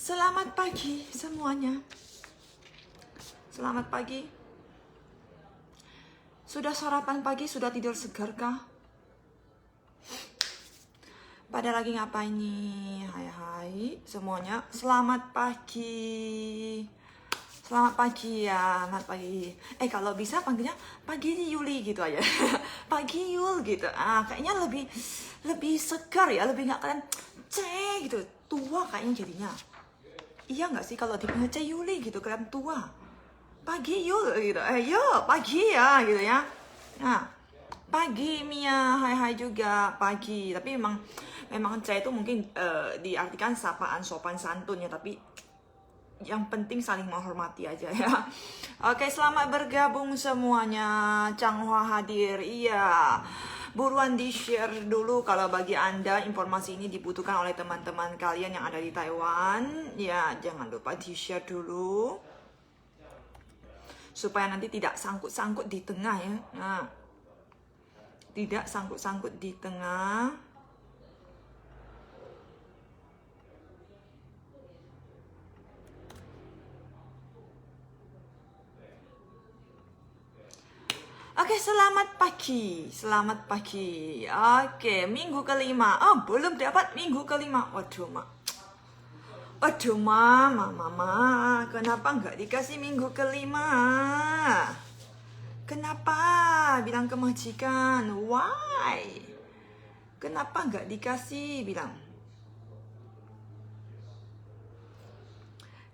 Selamat pagi semuanya. Selamat pagi. Sudah sarapan pagi, sudah tidur segar kah? Pada lagi ngapain nih? Hai semuanya. Selamat pagi. Selamat pagi ya, selamat pagi. Kalau bisa panggilnya pagi Yuli gitu aja. Pagi Yul gitu. Kayaknya lebih segar ya, lebih nggak kalian gitu. Tua kayaknya jadinya. Iya nggak sih kalau dipanggil Ceh Yuli gitu, kalian tua. Pagi Yul gitu. Yo, pagi ya gitu ya. Nah, pagi Mia, hai juga pagi. Tapi memang Ceh itu mungkin diartikan sapaan sopan santun ya, tapi yang penting saling menghormati aja ya. Oke, selamat bergabung semuanya. Changhua hadir. Iya. Buruan di-share dulu kalau bagi Anda informasi ini dibutuhkan oleh teman-teman kalian yang ada di Taiwan. Ya, jangan lupa di-share dulu. Supaya nanti tidak sangkut-sangkut di tengah ya. Nah, tidak sangkut-sangkut di tengah. Oke, selamat pagi. Selamat pagi. Oke, minggu kelima. Oh, belum dapat minggu kelima. Waduh, Mama. Kenapa nggak dikasih minggu kelima? Kenapa? Bilang ke majikan. Why? Kenapa nggak dikasih? Bilang.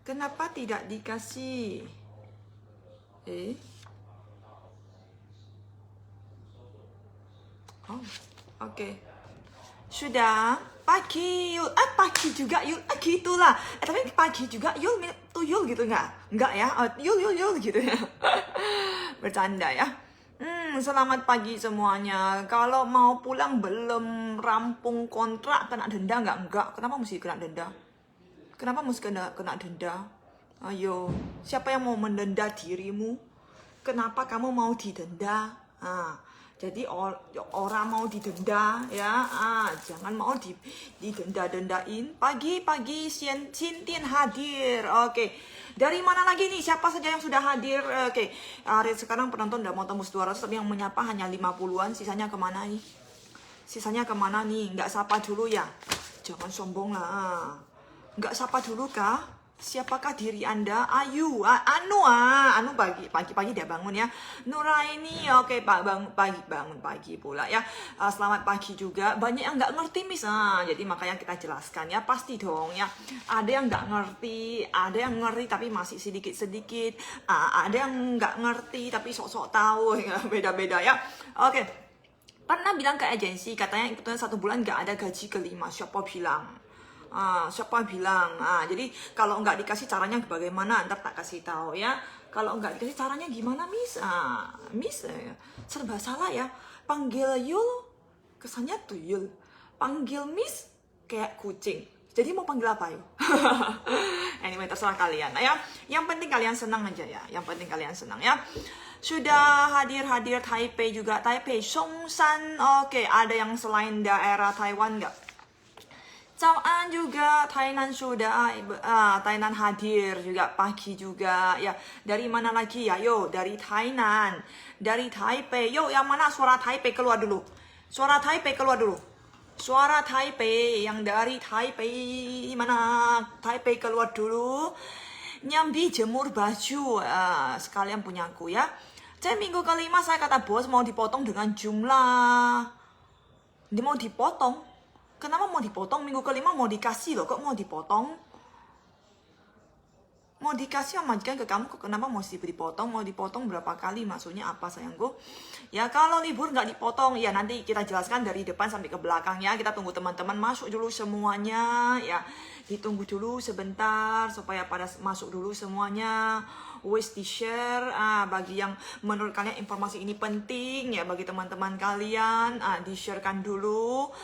Kenapa tidak dikasih? Oh, oke. Sudah. Pagi Yul. Pagi juga Yul. Gitulah. Tapi pagi juga Yul tuyul gitu nggak? Nggak ya? Yul gitu ya. Bercanda ya. Selamat pagi semuanya. Kalau mau pulang belum rampung kontrak, kena denda nggak? Nggak. Kenapa mesti kena denda? Kenapa mesti kena denda? Ayo, siapa yang mau mendenda dirimu? Kenapa kamu mau didenda? Jadi orang mau didenda ya, jangan mau didenda-dendain. Pagi-pagi Sintin hadir. Oke. Dari mana lagi nih? Siapa saja yang sudah hadir? Oke. Sekarang penonton udah mau tembus 200, tapi yang menyapa hanya 50-an. Sisanya kemana nih? Nggak sapa dulu ya? Jangan sombong lah. Nggak sapa dulu kah? Siapakah diri Anda? Ayu, Anu pagi dia bangun ya. Nuraini, oke Pak, bangun pagi pula ya. Selamat pagi juga. Banyak yang nggak ngerti jadi makanya kita jelaskan ya, pasti dong ya. Ada yang nggak ngerti, ada yang ngerti tapi masih sedikit-sedikit. Ada yang nggak ngerti tapi sok-sok tahu ya, beda-beda ya. Oke. Pernah bilang ke agensi katanya ikutan 1 bulan nggak ada gaji kelima. Siapa bilang? Jadi kalau nggak dikasih caranya bagaimana, ntar tak kasih tahu ya. Kalau nggak dikasih caranya gimana Miss serba salah ya. Panggil Yul kesannya tuyul, panggil Miss kayak kucing. Jadi mau panggil apa yuk? Anyway, terserah kalian ya. Yang penting kalian senang aja ya. Sudah hadir Taipei juga. Taipei Songshan. Oke, ada yang selain daerah Taiwan nggak? Cawan juga, Thailand sudah, Thailand hadir juga, pagi juga, ya. Dari mana lagi ya? Yo, dari Thailand, dari Taipei. Yo, yang mana suara Taipei keluar dulu? Suara Taipei yang dari Taipei, mana? Taipei keluar dulu. Nyambi jemur baju, sekalian punyaku ya. Jadi minggu kelima saya kata bos mau dipotong dengan jumlah. Dia mau dipotong. Kenapa mau dipotong? Minggu kelima mau dikasih loh, kok mau dipotong? Mau dikasih sama majikan ke kamu, kok kenapa mesti dipotong? Mau dipotong berapa kali? Maksudnya apa sayangku? Ya kalau libur nggak dipotong, ya nanti kita jelaskan dari depan sampai ke belakang ya. Kita tunggu teman-teman masuk dulu semuanya ya. Ditunggu dulu sebentar supaya pada masuk dulu semuanya. Wis di-share bagi yang menurut kalian informasi ini penting ya, bagi teman-teman kalian di-sharekan dulu.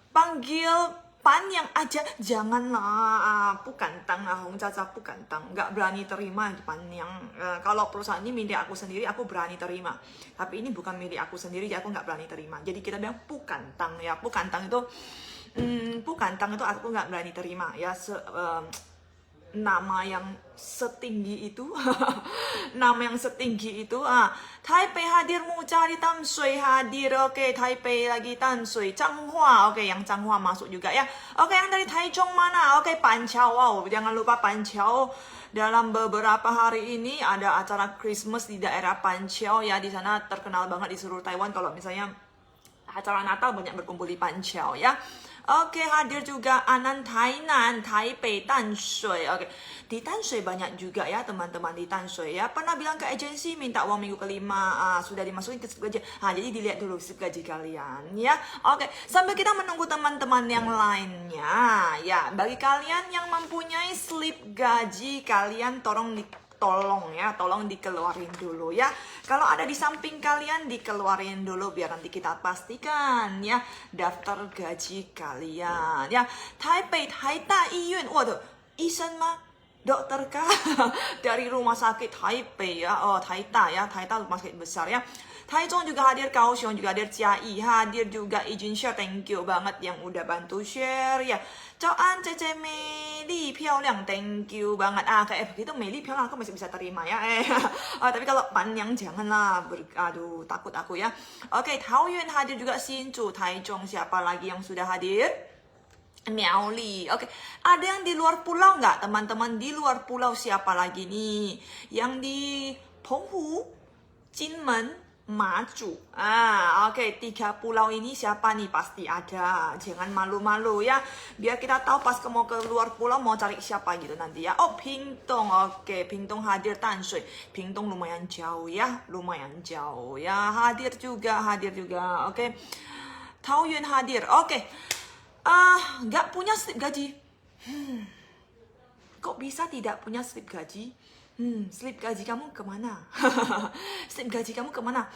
Panggil pan yang aja, janganlah Pukantang, Hong Caca Pukantang, nggak berani terima pan yang kalau perusahaan ini milik aku sendiri, aku berani terima, tapi ini bukan milik aku sendiri, jadi aku nggak berani terima. Jadi kita bilang Pukantang ya. Pukantang itu aku nggak berani terima ya. nama yang setinggi itu. Nama yang setinggi itu. Taipei hadir, Mucha di Tanshui hadir. Oke, Taipei lagi Tanshui. Changhua, oke, yang Changhua masuk juga ya. Oke, yang dari Taichung mana? Oke, Panqiao. Wow, jangan lupa Panqiao. Dalam beberapa hari ini ada acara Christmas di daerah Panqiao ya. Di sana terkenal banget di seluruh Taiwan kalau misalnya acara Natal banyak berkumpul di Panqiao ya. Oke, hadir juga Anan Tainan, Taipei, Tanshui. Oke, di Tanshui banyak juga ya teman-teman di Tanshui ya. Pernah bilang ke agensi minta uang minggu kelima, sudah dimasukin ke slip gaji. Jadi dilihat dulu slip gaji kalian ya. Oke, sambil kita menunggu teman-teman yang lainnya ya. Bagi kalian yang mempunyai slip gaji, kalian tolong dikeluarin dulu ya. Kalau ada di samping kalian dikeluarin dulu biar nanti kita pastikan ya daftar gaji kalian ya. Taipei Taita Iyun, waduh, Isen mah dokter kah? Dari rumah sakit Taipei ya. Oh, Taita ya, Taita rumah sakit besar ya. Taichung juga hadir, Kaohsiung juga hadir, Chiai hadir juga, izin share, thank you banget yang udah bantu share ya. Coan Cece Meli, Piaoliang, thank you banget. Kayak begitu Meli Piaoliang aku masih bisa terima ya. Tapi kalau Panyang janganlah, aduh takut aku ya. Oke, Taoyuan hadir juga, Hsinchu, Taichung, siapa lagi yang sudah hadir? Miaoli. Oke, ada yang di luar pulau nggak teman-teman? Di luar pulau siapa lagi nih? Yang di Penghu, Jinmen, Maju. Oke, 3 pulau ini siapa nih? Pasti ada. Jangan malu-malu ya. Biar kita tahu pas mau ke luar pulau mau cari siapa gitu nanti ya. Oh, Pingtung. Oke, Pingtung hadir, Tanshui. Pingtung lumayan jauh ya. Lumayan jauh ya. Hadir juga. Oke. Taoyuan hadir. Oke. Nggak punya slip gaji. Kok bisa tidak punya slip gaji? Slip gaji kamu kemana? Slip gaji kamu kemana?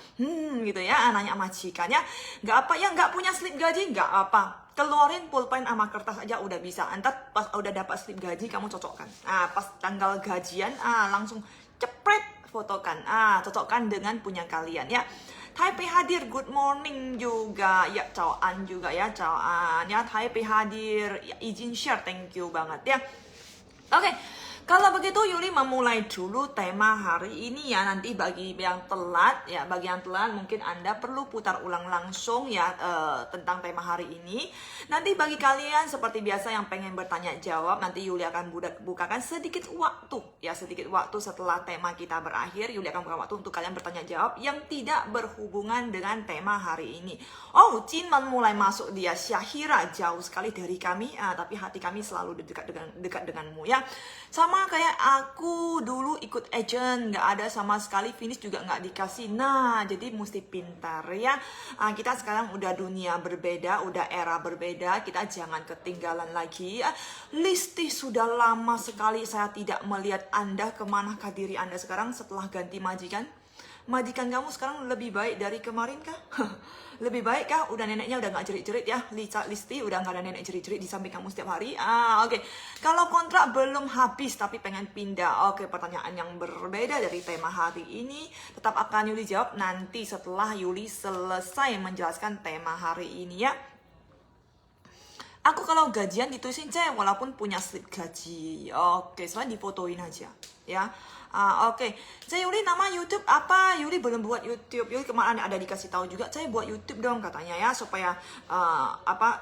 Gitu ya, nanya majikan ya. Nggak punya slip gaji, nggak apa. Keluarin pulpen sama kertas aja udah bisa. Entar pas udah dapat slip gaji kamu cocokkan. Pas tanggal gajian, langsung cepret fotokan. Cocokkan dengan punya kalian ya. Taipei hadir, good morning juga ya, Caoan juga ya, Caoan ya. Taipei hadir, ya, izin share, thank you banget ya. Oke, kalau begitu Yuli memulai dulu tema hari ini ya. Nanti bagi yang telat mungkin Anda perlu putar ulang langsung ya tentang tema hari ini. Nanti bagi kalian seperti biasa yang pengen bertanya jawab, nanti Yuli akan bukakan sedikit waktu setelah tema kita berakhir. Yuli akan buka waktu untuk kalian bertanya jawab yang tidak berhubungan dengan tema hari ini. Oh, Jinman mulai masuk dia. Syahira, jauh sekali dari kami, tapi hati kami selalu dekat denganmu ya. Sama kayak aku dulu ikut agent, nggak ada sama sekali, finish juga nggak dikasih. Nah, jadi mesti pintar ya. Kita sekarang udah dunia berbeda, udah era berbeda, kita jangan ketinggalan lagi. Listi sudah lama sekali saya tidak melihat Anda. Kemanakah diri Anda sekarang setelah ganti majikan? Majikan kamu sekarang lebih baik dari kemarin kah? Lebih baik kah? Udah neneknya udah nggak jerit-jerit ya? Listi udah nggak ada nenek jerit-jerit di samping kamu setiap hari? Oke. Kalau kontrak belum habis tapi pengen pindah. Oke, pertanyaan yang berbeda dari tema hari ini. Tetap akan Yuli jawab nanti setelah Yuli selesai menjelaskan tema hari ini ya. Aku kalau gajian ditulisin walaupun punya slip gaji. Oke, selain difotoin aja ya. Oke. Yuli, nama YouTube apa? Yuli belum buat YouTube. Yuli kemarin ada dikasih tahu juga, saya buat YouTube dong katanya ya, supaya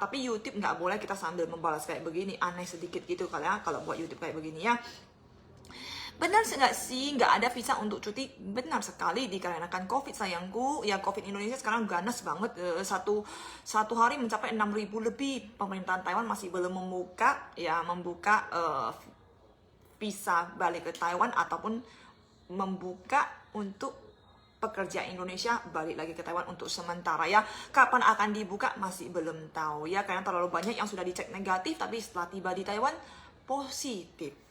tapi YouTube nggak boleh kita sambil membalas kayak begini, aneh sedikit gitu kalau buat YouTube kayak begini ya. Benar nggak sih nggak ada visa untuk cuti? Benar sekali, dikarenakan COVID sayangku. Ya, COVID Indonesia sekarang ganas banget. Satu hari mencapai 6.000 lebih. Pemerintahan Taiwan masih belum membuka visa balik ke Taiwan ataupun membuka untuk pekerja Indonesia balik lagi ke Taiwan untuk sementara ya. Kapan akan dibuka masih belum tahu ya, karena terlalu banyak yang sudah dicek negatif tapi setelah tiba di Taiwan positif.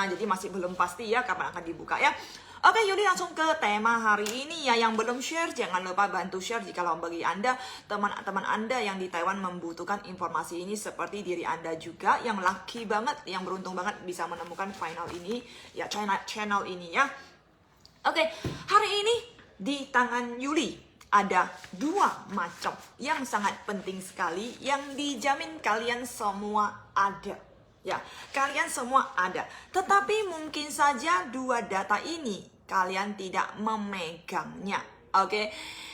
Jadi masih belum pasti ya kapan akan dibuka ya. Oke, Yuli langsung ke tema hari ini ya. Yang belum share jangan lupa bantu share jikalau bagi Anda, teman-teman Anda yang di Taiwan membutuhkan informasi ini, seperti diri Anda juga yang lucky banget, yang beruntung banget bisa menemukan channel ini ya, channel ini ya. Oke, hari ini di tangan Yuli ada 2 macam yang sangat penting sekali yang dijamin kalian semua ada. Ya, kalian semua ada. Tetapi mungkin saja dua data ini kalian tidak memegangnya. Oke.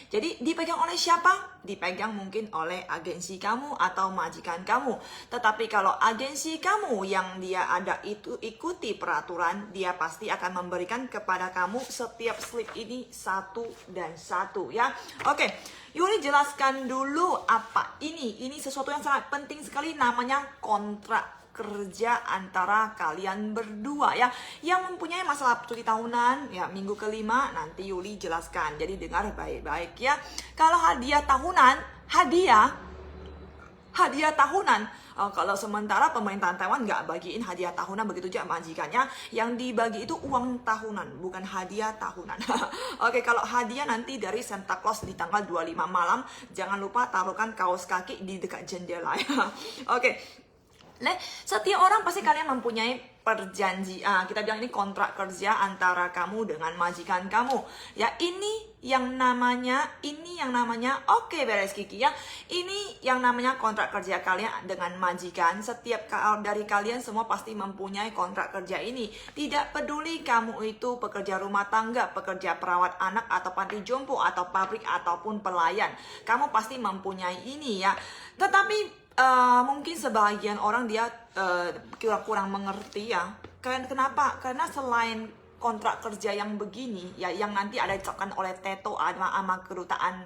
Jadi dipegang oleh siapa? Dipegang mungkin oleh agensi kamu atau majikan kamu. Tetapi kalau agensi kamu yang dia ada itu ikuti peraturan, dia pasti akan memberikan kepada kamu setiap slip ini satu dan satu ya. Oke, Yuli jelaskan dulu apa ini. Ini sesuatu yang sangat penting sekali, namanya kontrak kerja antara kalian berdua ya, yang mempunyai masalah cuti tahunan ya, minggu kelima nanti Yuli jelaskan. Jadi dengar baik-baik ya. Kalau hadiah tahunan, hadiah tahunan, kalau sementara pemerintahan Taiwan nggak bagiin hadiah tahunan, begitu juga majikannya. Yang dibagi itu uang tahunan, bukan hadiah tahunan. Oke, kalau hadiah nanti dari Santa Claus di tanggal 25 malam, jangan lupa taruhkan kaos kaki di dekat jendela ya. Oke. Nah, setiap orang pasti kalian mempunyai perjanjian, kita bilang ini kontrak kerja antara kamu dengan majikan kamu. Ya, ini yang namanya, oke, beres Kiki ya. Ini yang namanya kontrak kerja kalian dengan majikan. Setiap dari kalian semua pasti mempunyai kontrak kerja ini. Tidak peduli kamu itu pekerja rumah tangga, pekerja perawat anak atau panti jompo atau pabrik ataupun pelayan. Kamu pasti mempunyai ini ya. Tetapi mungkin sebagian orang dia kurang mengerti ya. Kenapa? Karena selain kontrak kerja yang begini ya, yang nanti ada dicapkan oleh Teto sama kedutaan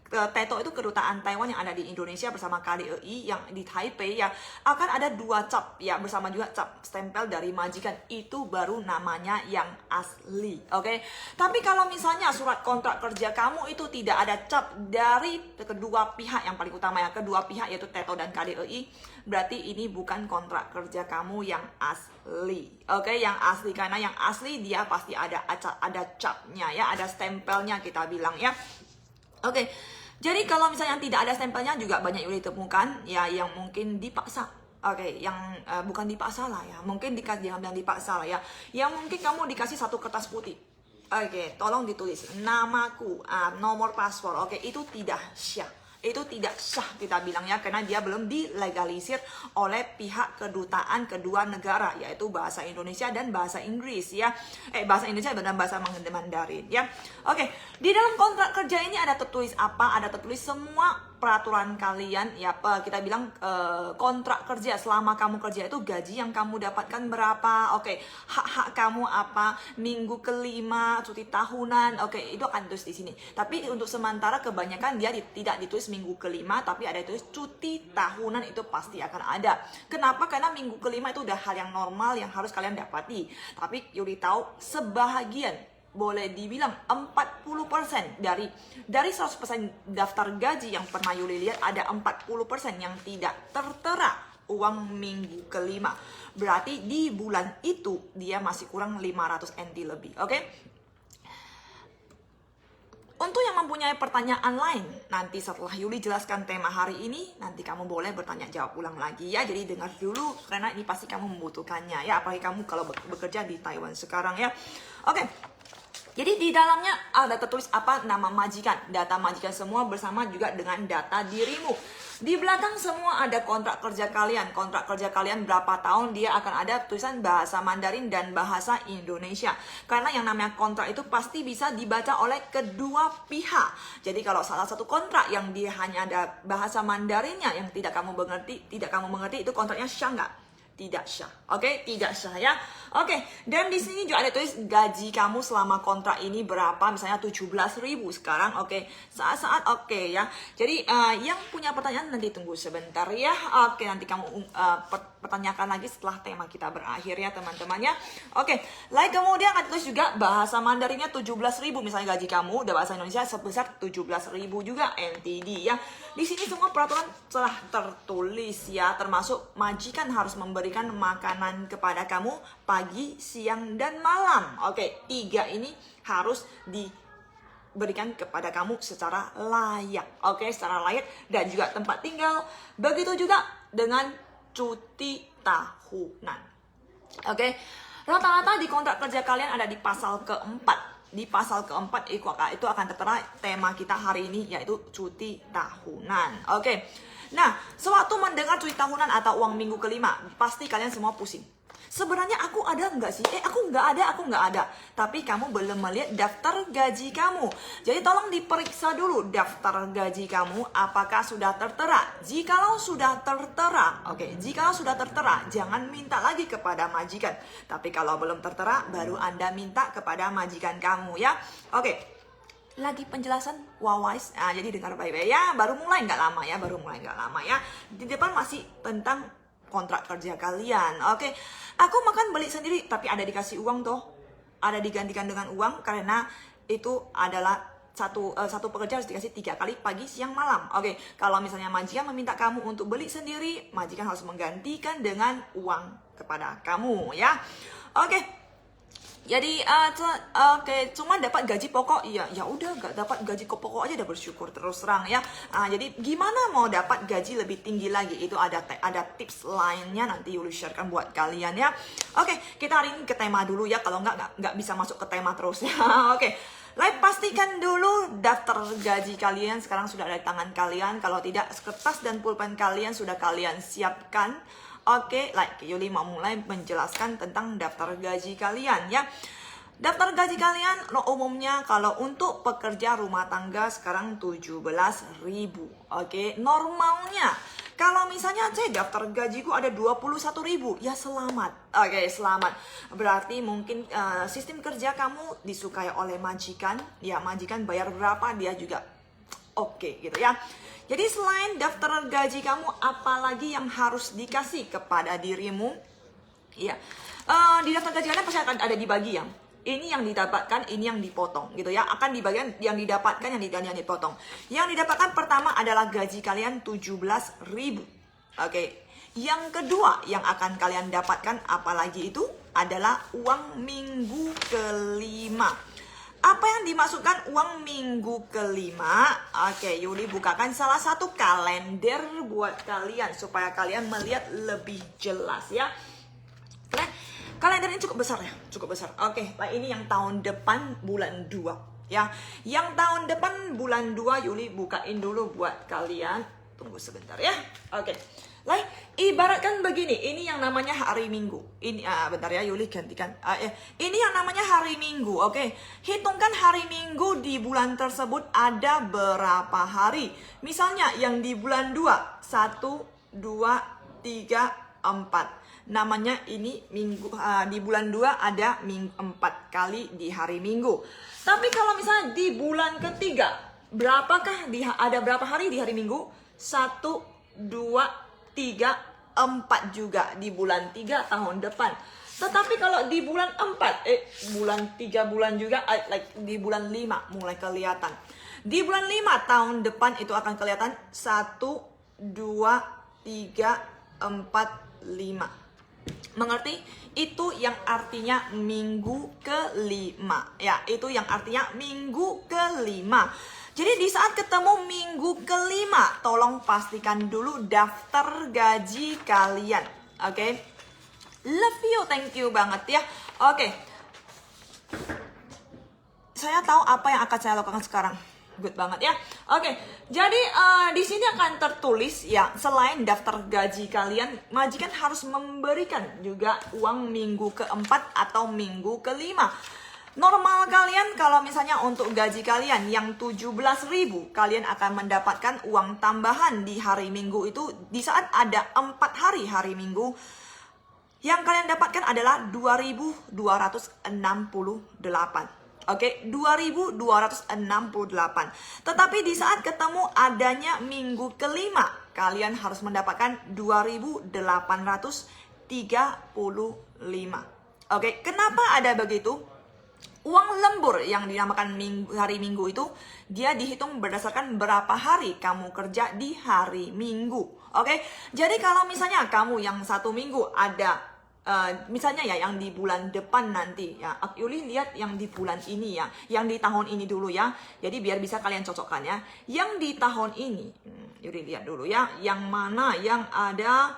Teto itu kedutaan Taiwan yang ada di Indonesia bersama KDEI yang di Taipei ya, akan ada 2 cap ya, bersama juga cap stempel dari majikan. Itu baru namanya yang asli. Oke. Tapi kalau misalnya surat kontrak kerja kamu itu tidak ada cap dari kedua pihak, yang paling utama ya, kedua pihak yaitu Teto dan KDEI, berarti ini bukan kontrak kerja kamu yang asli. Oke, yang asli, karena yang asli dia pasti ada capnya ya, ada stempelnya kita bilang ya. Oke, jadi kalau misalnya yang tidak ada stempelnya juga banyak yang ditemukan ya, yang mungkin dipaksa. Oke, yang bukan dipaksa lah ya, mungkin jangan bilang dipaksa lah ya, yang mungkin kamu dikasih satu kertas putih. Oke, tolong ditulis namaku, nomor paspor. Oke, itu tidak syah. Itu tidak sah kita bilang ya, karena dia belum dilegalisir oleh pihak kedutaan kedua negara, yaitu bahasa Indonesia dan bahasa Inggris ya. Bahasa Indonesia dan bahasa Mandarin ya. Oke, di dalam kontrak kerja ini ada tertulis apa? Ada tertulis semua peraturan kalian ya, kita bilang kontrak kerja selama kamu kerja itu gaji yang kamu dapatkan berapa, oke, hak-hak kamu apa, minggu kelima, cuti tahunan, oke, itu akan tulis di sini. Tapi untuk sementara kebanyakan dia tidak ditulis minggu kelima, tapi ada tulis cuti tahunan, itu pasti akan ada. Kenapa? Karena minggu kelima itu udah hal yang normal yang harus kalian dapati. Tapi Yuli tahu sebahagian, boleh dibilang 40% dari 100% daftar gaji yang pernah Yuli lihat, ada 40% yang tidak tertera uang minggu kelima. Berarti di bulan itu dia masih kurang 500 NT lebih. Oke? Untuk yang mempunyai pertanyaan lain, nanti setelah Yuli jelaskan tema hari ini, nanti kamu boleh bertanya jawab ulang lagi ya. Jadi dengar dulu, karena ini pasti kamu membutuhkannya ya, apalagi kamu kalau bekerja di Taiwan sekarang ya. Oke. Jadi di dalamnya ada tertulis apa? Nama majikan, data majikan semua bersama juga dengan data dirimu. Di belakang semua ada kontrak kerja kalian. Kontrak kerja kalian berapa tahun, dia akan ada tulisan bahasa Mandarin dan bahasa Indonesia. Karena yang namanya kontrak itu pasti bisa dibaca oleh kedua pihak. Jadi kalau salah satu kontrak yang dia hanya ada bahasa Mandarinnya yang tidak kamu mengerti, itu kontraknya syah nggak? Tidak syah. Oke, tidak syah ya. Oke, dan di sini juga ada tulis gaji kamu selama kontrak ini berapa, misalnya 17.000 sekarang. Oke, saat-saat oke ya. Jadi yang punya pertanyaan nanti tunggu sebentar ya. Oke, nanti kamu pertanyakan lagi setelah tema kita berakhir ya teman-teman ya. Oke, lalu kemudian ada tulis juga bahasa Mandarinnya 17.000, misalnya gaji kamu udah bahasa Indonesia sebesar 17.000 juga NTD ya. Di sini semua peraturan telah tertulis ya, termasuk majikan harus memberikan makanan kepada kamu pagi, siang, dan malam. Oke, 3 ini harus diberikan kepada kamu secara layak. Oke, secara layak, dan juga tempat tinggal. Begitu juga dengan cuti tahunan. Oke, rata-rata di kontrak kerja kalian ada di pasal keempat. di pasal keempat itu akan tertera tema kita hari ini, yaitu cuti tahunan. Oke. Nah, sewaktu mendengar cuti tahunan atau uang minggu kelima, pasti kalian semua pusing. Sebenarnya aku ada nggak sih? Aku nggak ada. Tapi kamu belum melihat daftar gaji kamu. Jadi tolong diperiksa dulu daftar gaji kamu apakah sudah tertera. Jikalau sudah tertera, jikalau sudah tertera, jangan minta lagi kepada majikan. Tapi kalau belum tertera, baru Anda minta kepada majikan kamu ya. Lagi penjelasan Wawais, jadi dengar baik-baik ya. Baru mulai nggak lama ya. Di depan masih tentang kontrak kerja kalian. Aku makan beli sendiri, tapi ada dikasih uang toh, ada digantikan dengan uang karena itu adalah satu pekerja harus dikasih 3 kali pagi, siang, malam. Kalau misalnya majikan meminta kamu untuk beli sendiri, majikan harus menggantikan dengan uang kepada kamu ya. Jadi cuma dapat gaji pokok, ya udah, gak dapat gaji pokok aja udah bersyukur terus terang ya. Jadi gimana mau dapat gaji lebih tinggi lagi, itu ada tips lainnya nanti Yuli sharekan buat kalian ya. Kita hari ini ke tema dulu ya, kalau nggak bisa masuk ke tema terus ya. Pastikan dulu daftar gaji kalian sekarang sudah ada di tangan kalian. Kalau tidak, kertas dan pulpen kalian sudah kalian siapkan. Yuli mau mulai menjelaskan tentang daftar gaji kalian ya. Daftar gaji kalian umumnya kalau untuk pekerja rumah tangga sekarang 17.000. Normalnya kalau misalnya daftar gajiku ada 21.000, ya selamat. Selamat. Berarti mungkin sistem kerja kamu disukai oleh majikan. Ya, majikan bayar berapa dia juga gitu ya. Jadi selain daftar gaji kamu, apalagi yang harus dikasih kepada dirimu? Ya, di daftar gaji kalian pasti akan ada dibagi yang ini yang didapatkan, ini yang dipotong gitu ya. Akan dibagian yang didapatkan, yang dipotong. Yang didapatkan pertama adalah gaji kalian 17.000. Yang kedua yang akan kalian dapatkan apalagi itu adalah uang minggu kelima. Apa yang dimaksudkan uang minggu kelima? Yuli bukakan salah satu kalender buat kalian supaya kalian melihat lebih jelas ya. Kalender ini cukup besar ya, ini yang tahun depan bulan 2 ya. Yang tahun depan bulan 2 Yuli bukain dulu buat kalian. Tunggu sebentar ya. Ibaratkan begini, ini yang namanya hari Minggu. Ini bentar ya, Yuli gantikan. Ini yang namanya hari Minggu. Hitungkan hari Minggu di bulan tersebut ada berapa hari. Misalnya yang di bulan 2, 1, 2, 3, 4. Namanya ini minggu, di bulan 2 ada 4 kali di hari Minggu. Tapi kalau misalnya di bulan ketiga, ada berapa hari di hari Minggu? 1, 2, 3, 4 juga di bulan 3 tahun depan. Tetapi kalau di bulan 4, bulan 3 bulan juga, di bulan 5 mulai kelihatan. Di bulan 5 tahun depan itu akan kelihatan 1, 2, 3, 4, 5. Mengerti? Itu yang artinya minggu kelima. Ya, itu yang artinya minggu kelima. Jadi di saat ketemu minggu kelima, tolong pastikan dulu daftar gaji kalian. Love you, thank you banget ya. Saya tahu apa yang akan saya lakukan sekarang. Good banget ya. Jadi di sini akan tertulis ya, selain daftar gaji kalian, majikan harus memberikan juga uang minggu keempat atau minggu kelima. Normal kalian kalau misalnya untuk gaji kalian yang 17.000, kalian akan mendapatkan uang tambahan di hari Minggu itu di saat ada 4 hari Minggu. Yang kalian dapatkan adalah 2.268. 2.268. Tetapi di saat ketemu adanya minggu kelima, kalian harus mendapatkan 2.835. Kenapa ada begitu? Uang lembur yang dinamakan hari Minggu itu, dia dihitung berdasarkan berapa hari kamu kerja di hari Minggu. Jadi kalau misalnya kamu yang 1 minggu ada misalnya ya yang di bulan depan nanti ya, Yuli lihat yang di bulan ini ya, yang di tahun ini dulu ya. Jadi biar bisa kalian cocokkan ya. Yang di tahun ini, Yuli lihat dulu ya, yang mana yang ada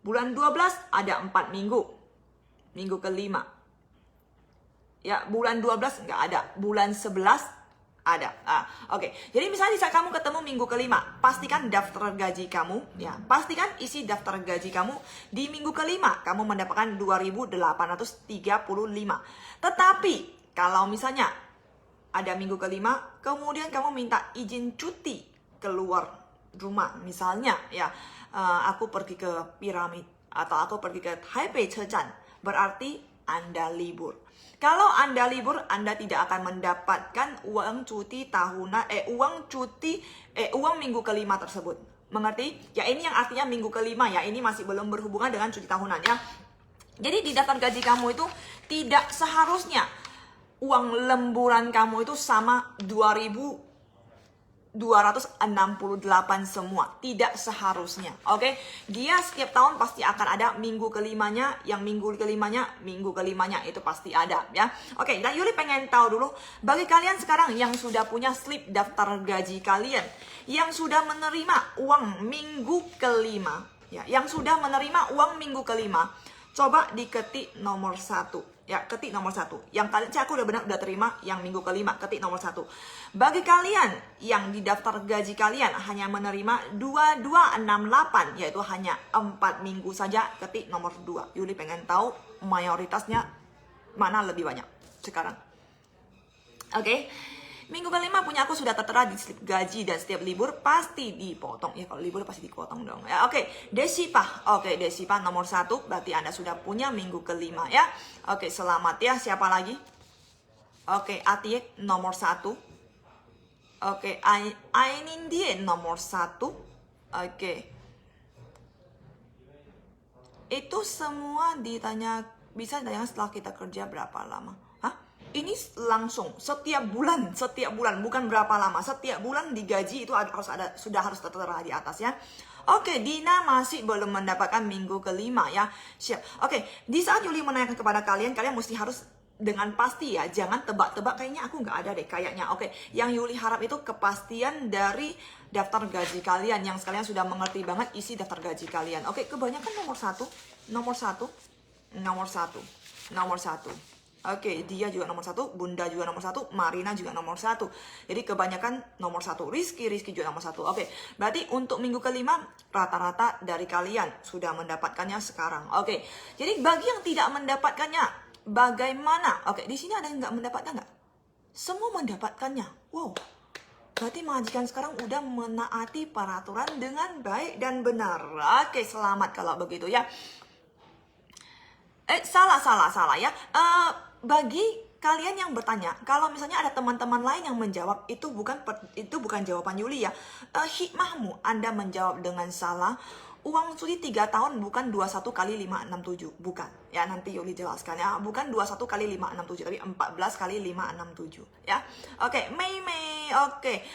bulan 12 ada 4 minggu. Minggu kelima. Ya, bulan 12 nggak ada. Bulan 11 ada. Oke. Jadi misalnya di saat kamu ketemu minggu kelima, pastikan daftar gaji kamu, ya, pastikan isi daftar gaji kamu di minggu kelima, kamu mendapatkan 2.835. Tetapi kalau misalnya ada minggu kelima, kemudian kamu minta izin cuti keluar rumah, misalnya ya, aku pergi ke piramid atau aku pergi ke Taipei Chejan, berarti Anda libur. Kalau Anda libur, Anda tidak akan mendapatkan uang cuti tahunan, uang minggu kelima tersebut. Mengerti? Ya, ini yang artinya minggu kelima ya, ini masih belum berhubungan dengan cuti tahunan ya. Jadi di daftar gaji kamu itu tidak seharusnya uang lemburan kamu itu sama 2.268 semua, tidak seharusnya. Oke, dia setiap tahun pasti akan ada minggu kelimanya, minggu kelimanya itu pasti ada ya. Oke, dan Yuli pengen tahu dulu bagi kalian sekarang yang sudah punya slip daftar gaji kalian, yang sudah menerima uang minggu kelima ya, yang sudah menerima uang minggu kelima, coba diketik nomor 1. Ya, ketik nomor 1. Yang kalian, aku udah terima yang minggu kelima, ketik nomor 1. Bagi kalian yang di daftar gaji kalian hanya menerima 2268, yaitu hanya 4 minggu saja, ketik nomor 2. Yuli pengen tahu mayoritasnya mana lebih banyak sekarang. Oke. Minggu kelima punya aku sudah tertera di slip gaji dan setiap libur pasti dipotong. Ya, kalau libur pasti dipotong dong. Ya, oke. Desipa. Oke, Desipa nomor 1. Berarti Anda sudah punya minggu kelima ya. Oke, selamat ya. Siapa lagi? Oke, Atiek nomor 1. Oke, Ainindie nomor 1. Oke. Itu semua bisa ditanya setelah kita kerja berapa lama. Ini langsung setiap bulan, bukan berapa lama, setiap bulan digaji itu sudah harus tertera di atas ya. Oke, Dina masih belum mendapatkan minggu kelima ya. Siap. Oke, di saat Yuli menanyakan kepada kalian mesti harus dengan pasti ya, jangan tebak-tebak kayaknya aku nggak ada deh kayaknya. Oke, yang Yuli harap itu kepastian dari daftar gaji kalian, yang sekalian sudah mengerti banget isi daftar gaji kalian. Oke, kebanyakan nomor satu. Oke, dia juga nomor 1, Bunda juga nomor 1, Marina juga nomor 1. Jadi kebanyakan nomor 1. Rizky juga nomor 1. Oke, berarti untuk minggu kelima rata-rata dari kalian sudah mendapatkannya sekarang. Oke, jadi bagi yang tidak mendapatkannya, bagaimana? Oke, di sini ada yang nggak mendapatkan nggak? Semua mendapatkannya. Wow, berarti majikan sekarang udah menaati peraturan dengan baik dan benar. Oke, selamat kalau begitu ya. Salah ya. Bagi kalian yang bertanya, kalau misalnya ada teman-teman lain yang menjawab, itu bukan jawaban Yuli ya. Hikmahmu Anda menjawab dengan salah. Uang cuti 3 tahun bukan 21 kali 567, bukan. Ya, nanti Yuli jelaskan ya. Bukan 21 kali 567, tapi 14 kali 567 ya. Oke, Mei. Oke.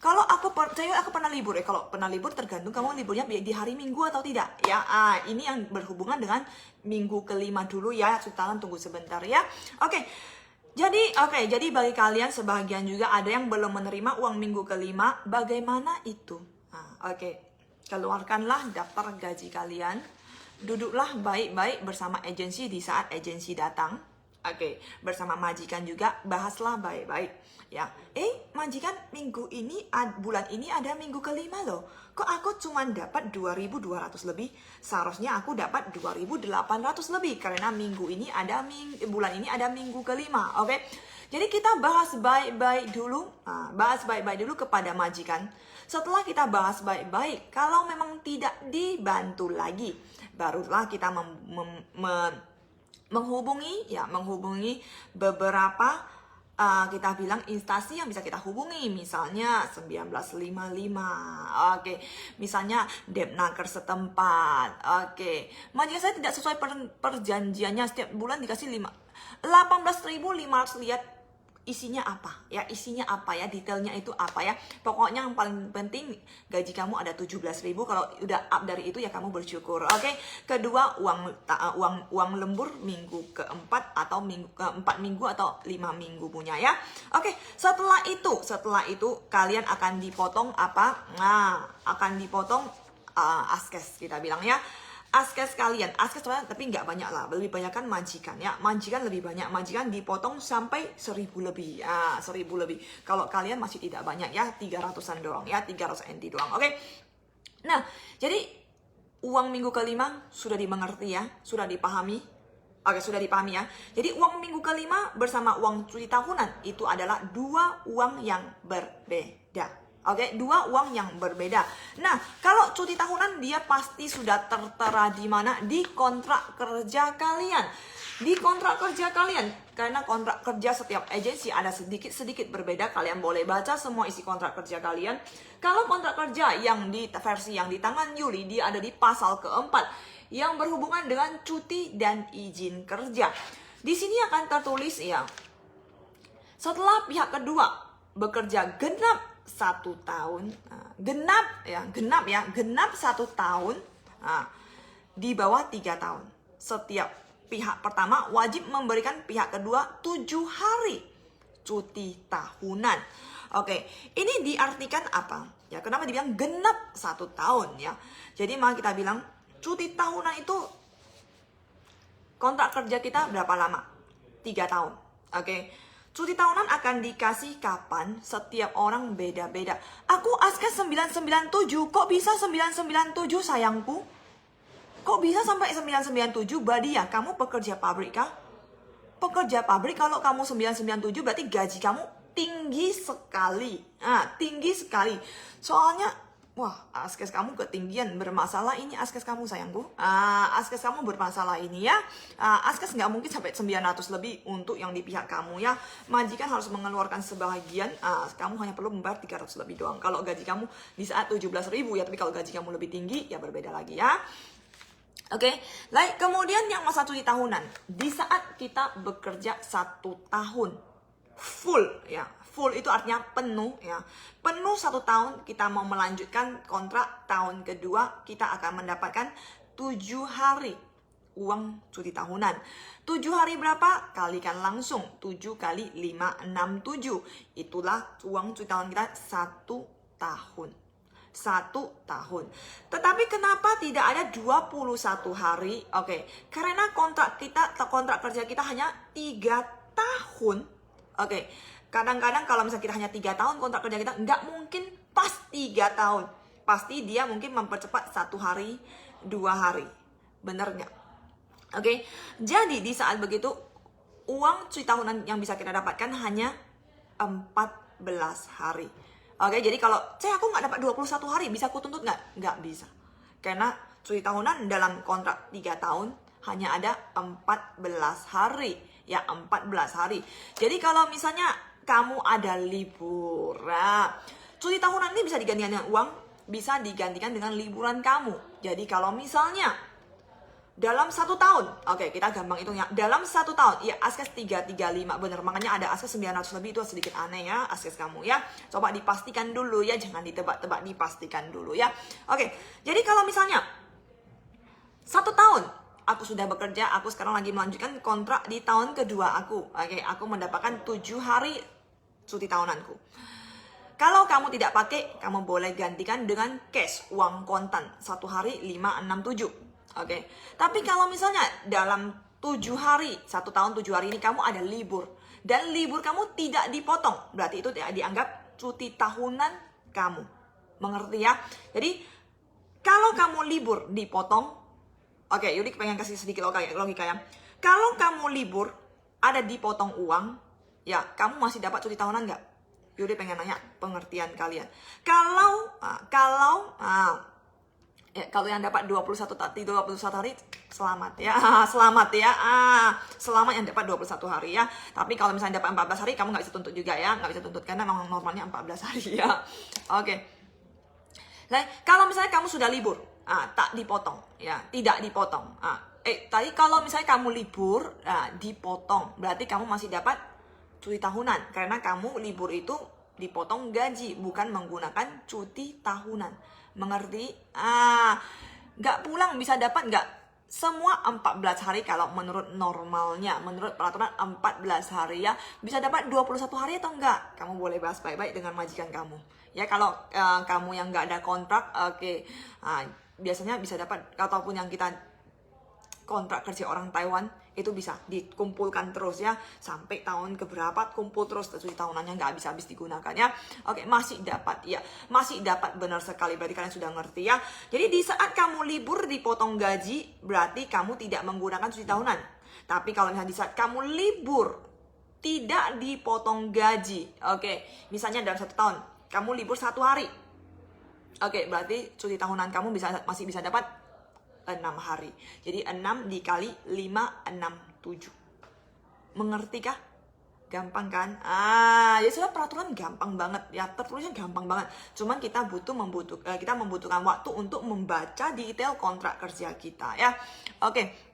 Kalau aku pernah libur ya. Kalau pernah libur tergantung kamu liburnya di hari Minggu atau tidak ya. Ini yang berhubungan dengan minggu kelima dulu ya. Sultan tunggu sebentar ya. Oke. Jadi bagi kalian sebagian juga ada yang belum menerima uang minggu kelima. Bagaimana itu? Oke. Keluarkanlah daftar gaji kalian. Duduklah baik-baik bersama agensi di saat agensi datang. Oke, bersama majikan juga bahaslah baik-baik ya. Majikan bulan ini ada minggu kelima loh. Kok aku cuma dapat 2.200 lebih? Seharusnya aku dapat 2.800 lebih karena bulan ini ada minggu kelima. Oke. Jadi kita bahas baik-baik dulu. Bahas baik-baik dulu kepada majikan. Setelah kita bahas baik-baik, kalau memang tidak dibantu lagi, barulah kita menghubungi beberapa kita bilang instansi yang bisa kita hubungi, misalnya 1955, oke, misalnya Depnaker setempat, oke. Majikan saya tidak sesuai perjanjiannya, setiap bulan dikasih 18.500, lihat isinya apa ya, detailnya itu apa ya. Pokoknya yang paling penting gaji kamu ada 17.000. Kalau udah up dari itu ya kamu bersyukur. Oke. Kedua, uang lembur minggu keempat atau 4 minggu atau 5 minggu punya ya. Oke, setelah itu kalian akan dipotong apa? Akan dipotong askes kita bilang ya. Askes kalian, askes sebenarnya tapi nggak banyak lah, lebih banyak kan majikan ya, majikan lebih banyak, majikan dipotong sampai 1000 lebih, 1000 lebih. Kalau kalian masih tidak banyak ya, 300-an doang ya, 300 NT doang, oke? Nah, jadi uang minggu kelima sudah dimengerti ya, sudah dipahami, oke sudah dipahami ya. Jadi uang minggu kelima bersama uang cuti tahunan itu adalah dua uang yang berbeda. Oke, dua uang yang berbeda. Nah, kalau cuti tahunan dia pasti sudah tertera di mana? Di kontrak kerja kalian. Di kontrak kerja kalian. Karena kontrak kerja setiap agensi ada sedikit-sedikit berbeda. Kalian boleh baca semua isi kontrak kerja kalian. Kalau kontrak kerja yang di versi yang di tangan Yuli, dia ada di pasal keempat yang berhubungan dengan cuti dan izin kerja. Di sini akan tertulis ya, setelah pihak kedua bekerja genap 1 tahun, genap 1 tahun, di bawah 3 tahun. Setiap pihak pertama wajib memberikan pihak kedua 7 hari cuti tahunan. Oke, ini diartikan apa? Ya, kenapa dibilang genap 1 tahun ya? Jadi maka kita bilang cuti tahunan itu kontrak kerja kita berapa lama? 3 tahun. Oke. Cuti tahunan akan dikasih kapan? Setiap orang beda-beda. Aku Askes 997, kok bisa 997 sayangku? Kok bisa sampai 997? Badia, kamu pekerja pabrik kah? Pekerja pabrik kalau kamu 997 berarti gaji kamu tinggi sekali. Tinggi sekali. Soalnya, wah, Askes kamu ketinggian, bermasalah ini Askes kamu sayangku. Askes kamu bermasalah ini ya. Askes nggak mungkin sampai 900 lebih untuk yang di pihak kamu ya. Majikan harus mengeluarkan sebagian, kamu hanya perlu membayar 300 lebih doang. Kalau gaji kamu di saat 17.000 ya, tapi kalau gaji kamu lebih tinggi ya berbeda lagi ya. Oke, kemudian yang masa cuti tahunan. Di saat kita bekerja 1 tahun full ya. Full itu artinya penuh ya. Penuh 1 tahun kita mau melanjutkan kontrak tahun kedua, kita akan mendapatkan 7 hari uang cuti tahunan. 7 hari berapa? Kalikan langsung. 7 kali 5, 67. Itulah uang cuti tahunan kita 1 tahun. 1 tahun. Tetapi kenapa tidak ada 21 hari? Oke, karena kontrak kerja kita hanya 3 tahun. Oke, kadang-kadang kalau misalnya kita hanya 3 tahun kontrak kerja kita, nggak mungkin pas 3 tahun. Pasti dia mungkin mempercepat 1 hari, 2 hari. Bener nggak? Oke, jadi di saat begitu, uang cuti tahunan yang bisa kita dapatkan hanya 14 hari. Oke, jadi kalau aku nggak dapat 21 hari, bisa aku tuntut nggak? Nggak bisa. Karena cuti tahunan dalam kontrak 3 tahun hanya ada 14 hari. Ya, 14 hari. Jadi kalau misalnya kamu ada libur, cuti tahunan ini bisa digantikan dengan uang, bisa digantikan dengan liburan kamu. Jadi kalau misalnya dalam 1 tahun, oke kita gampang hitungnya, dalam 1 tahun, ya Askes 335, bener, makanya ada Askes 900 lebih, itu sedikit aneh ya, Askes kamu ya, coba dipastikan dulu ya, jangan ditebak-tebak, dipastikan dulu ya. Oke, jadi kalau misalnya 1 tahun, aku sudah bekerja, aku sekarang lagi melanjutkan kontrak di tahun kedua aku, oke, aku mendapatkan 7 hari cuti tahunanku. Kalau kamu tidak pakai, kamu boleh gantikan dengan cash, uang kontan, 1 hari 567. Oke, tapi kalau misalnya dalam 7 hari, 1 tahun 7 hari ini kamu ada libur, dan libur kamu tidak dipotong, berarti itu tidak dianggap cuti tahunan kamu. Mengerti ya? Jadi, kalau kamu libur dipotong, oke, Yudi pengen kasih sedikit logika ya. Kalau kamu libur, ada dipotong uang, ya kamu masih dapat cuti tahunan nggak? Yudi pengen nanya pengertian kalian. Kalau yang dapat 21 hari, selamat ya. Selamat ya. Selamat yang dapat 21 hari ya. Tapi kalau misalnya dapat 14 hari, kamu nggak bisa tuntut juga ya. Nggak bisa tuntut, karena memang normalnya 14 hari ya. Oke. Nah, kalau misalnya kamu sudah libur, tak dipotong ya. Tidak dipotong. Tadi kalau misalnya kamu libur, dipotong. Berarti kamu masih dapat cuti tahunan. Karena kamu libur itu dipotong gaji, bukan menggunakan cuti tahunan. Mengerti? Nggak pulang bisa dapat nggak? Semua 14 hari kalau menurut normalnya, menurut peraturan 14 hari ya. Bisa dapat 21 hari atau enggak? Kamu boleh bahas baik-baik dengan majikan kamu. Ya, kalau kamu yang nggak ada kontrak, oke. biasanya bisa dapat, ataupun yang kita kontrak kerja orang Taiwan itu bisa dikumpulkan terus ya, sampai tahun keberapa kumpul terus cuti tahunannya, nggak habis-habis digunakan ya. Oke, masih dapat ya, masih dapat, benar sekali, berarti kalian sudah ngerti ya. Jadi di saat kamu libur dipotong gaji, berarti kamu tidak menggunakan cuti tahunan. Tapi kalau misalnya di saat kamu libur tidak dipotong gaji, oke, misalnya dalam 1 tahun kamu libur 1 hari, oke, berarti cuti tahunan kamu masih bisa dapat 6 hari. Jadi 6 dikali 5, 7. Mengerti kah? Gampang kan? Ya sudah, peraturan gampang banget ya, tertulisnya gampang banget. Cuman kita membutuhkan waktu untuk membaca detail kontrak kerja kita ya. Oke.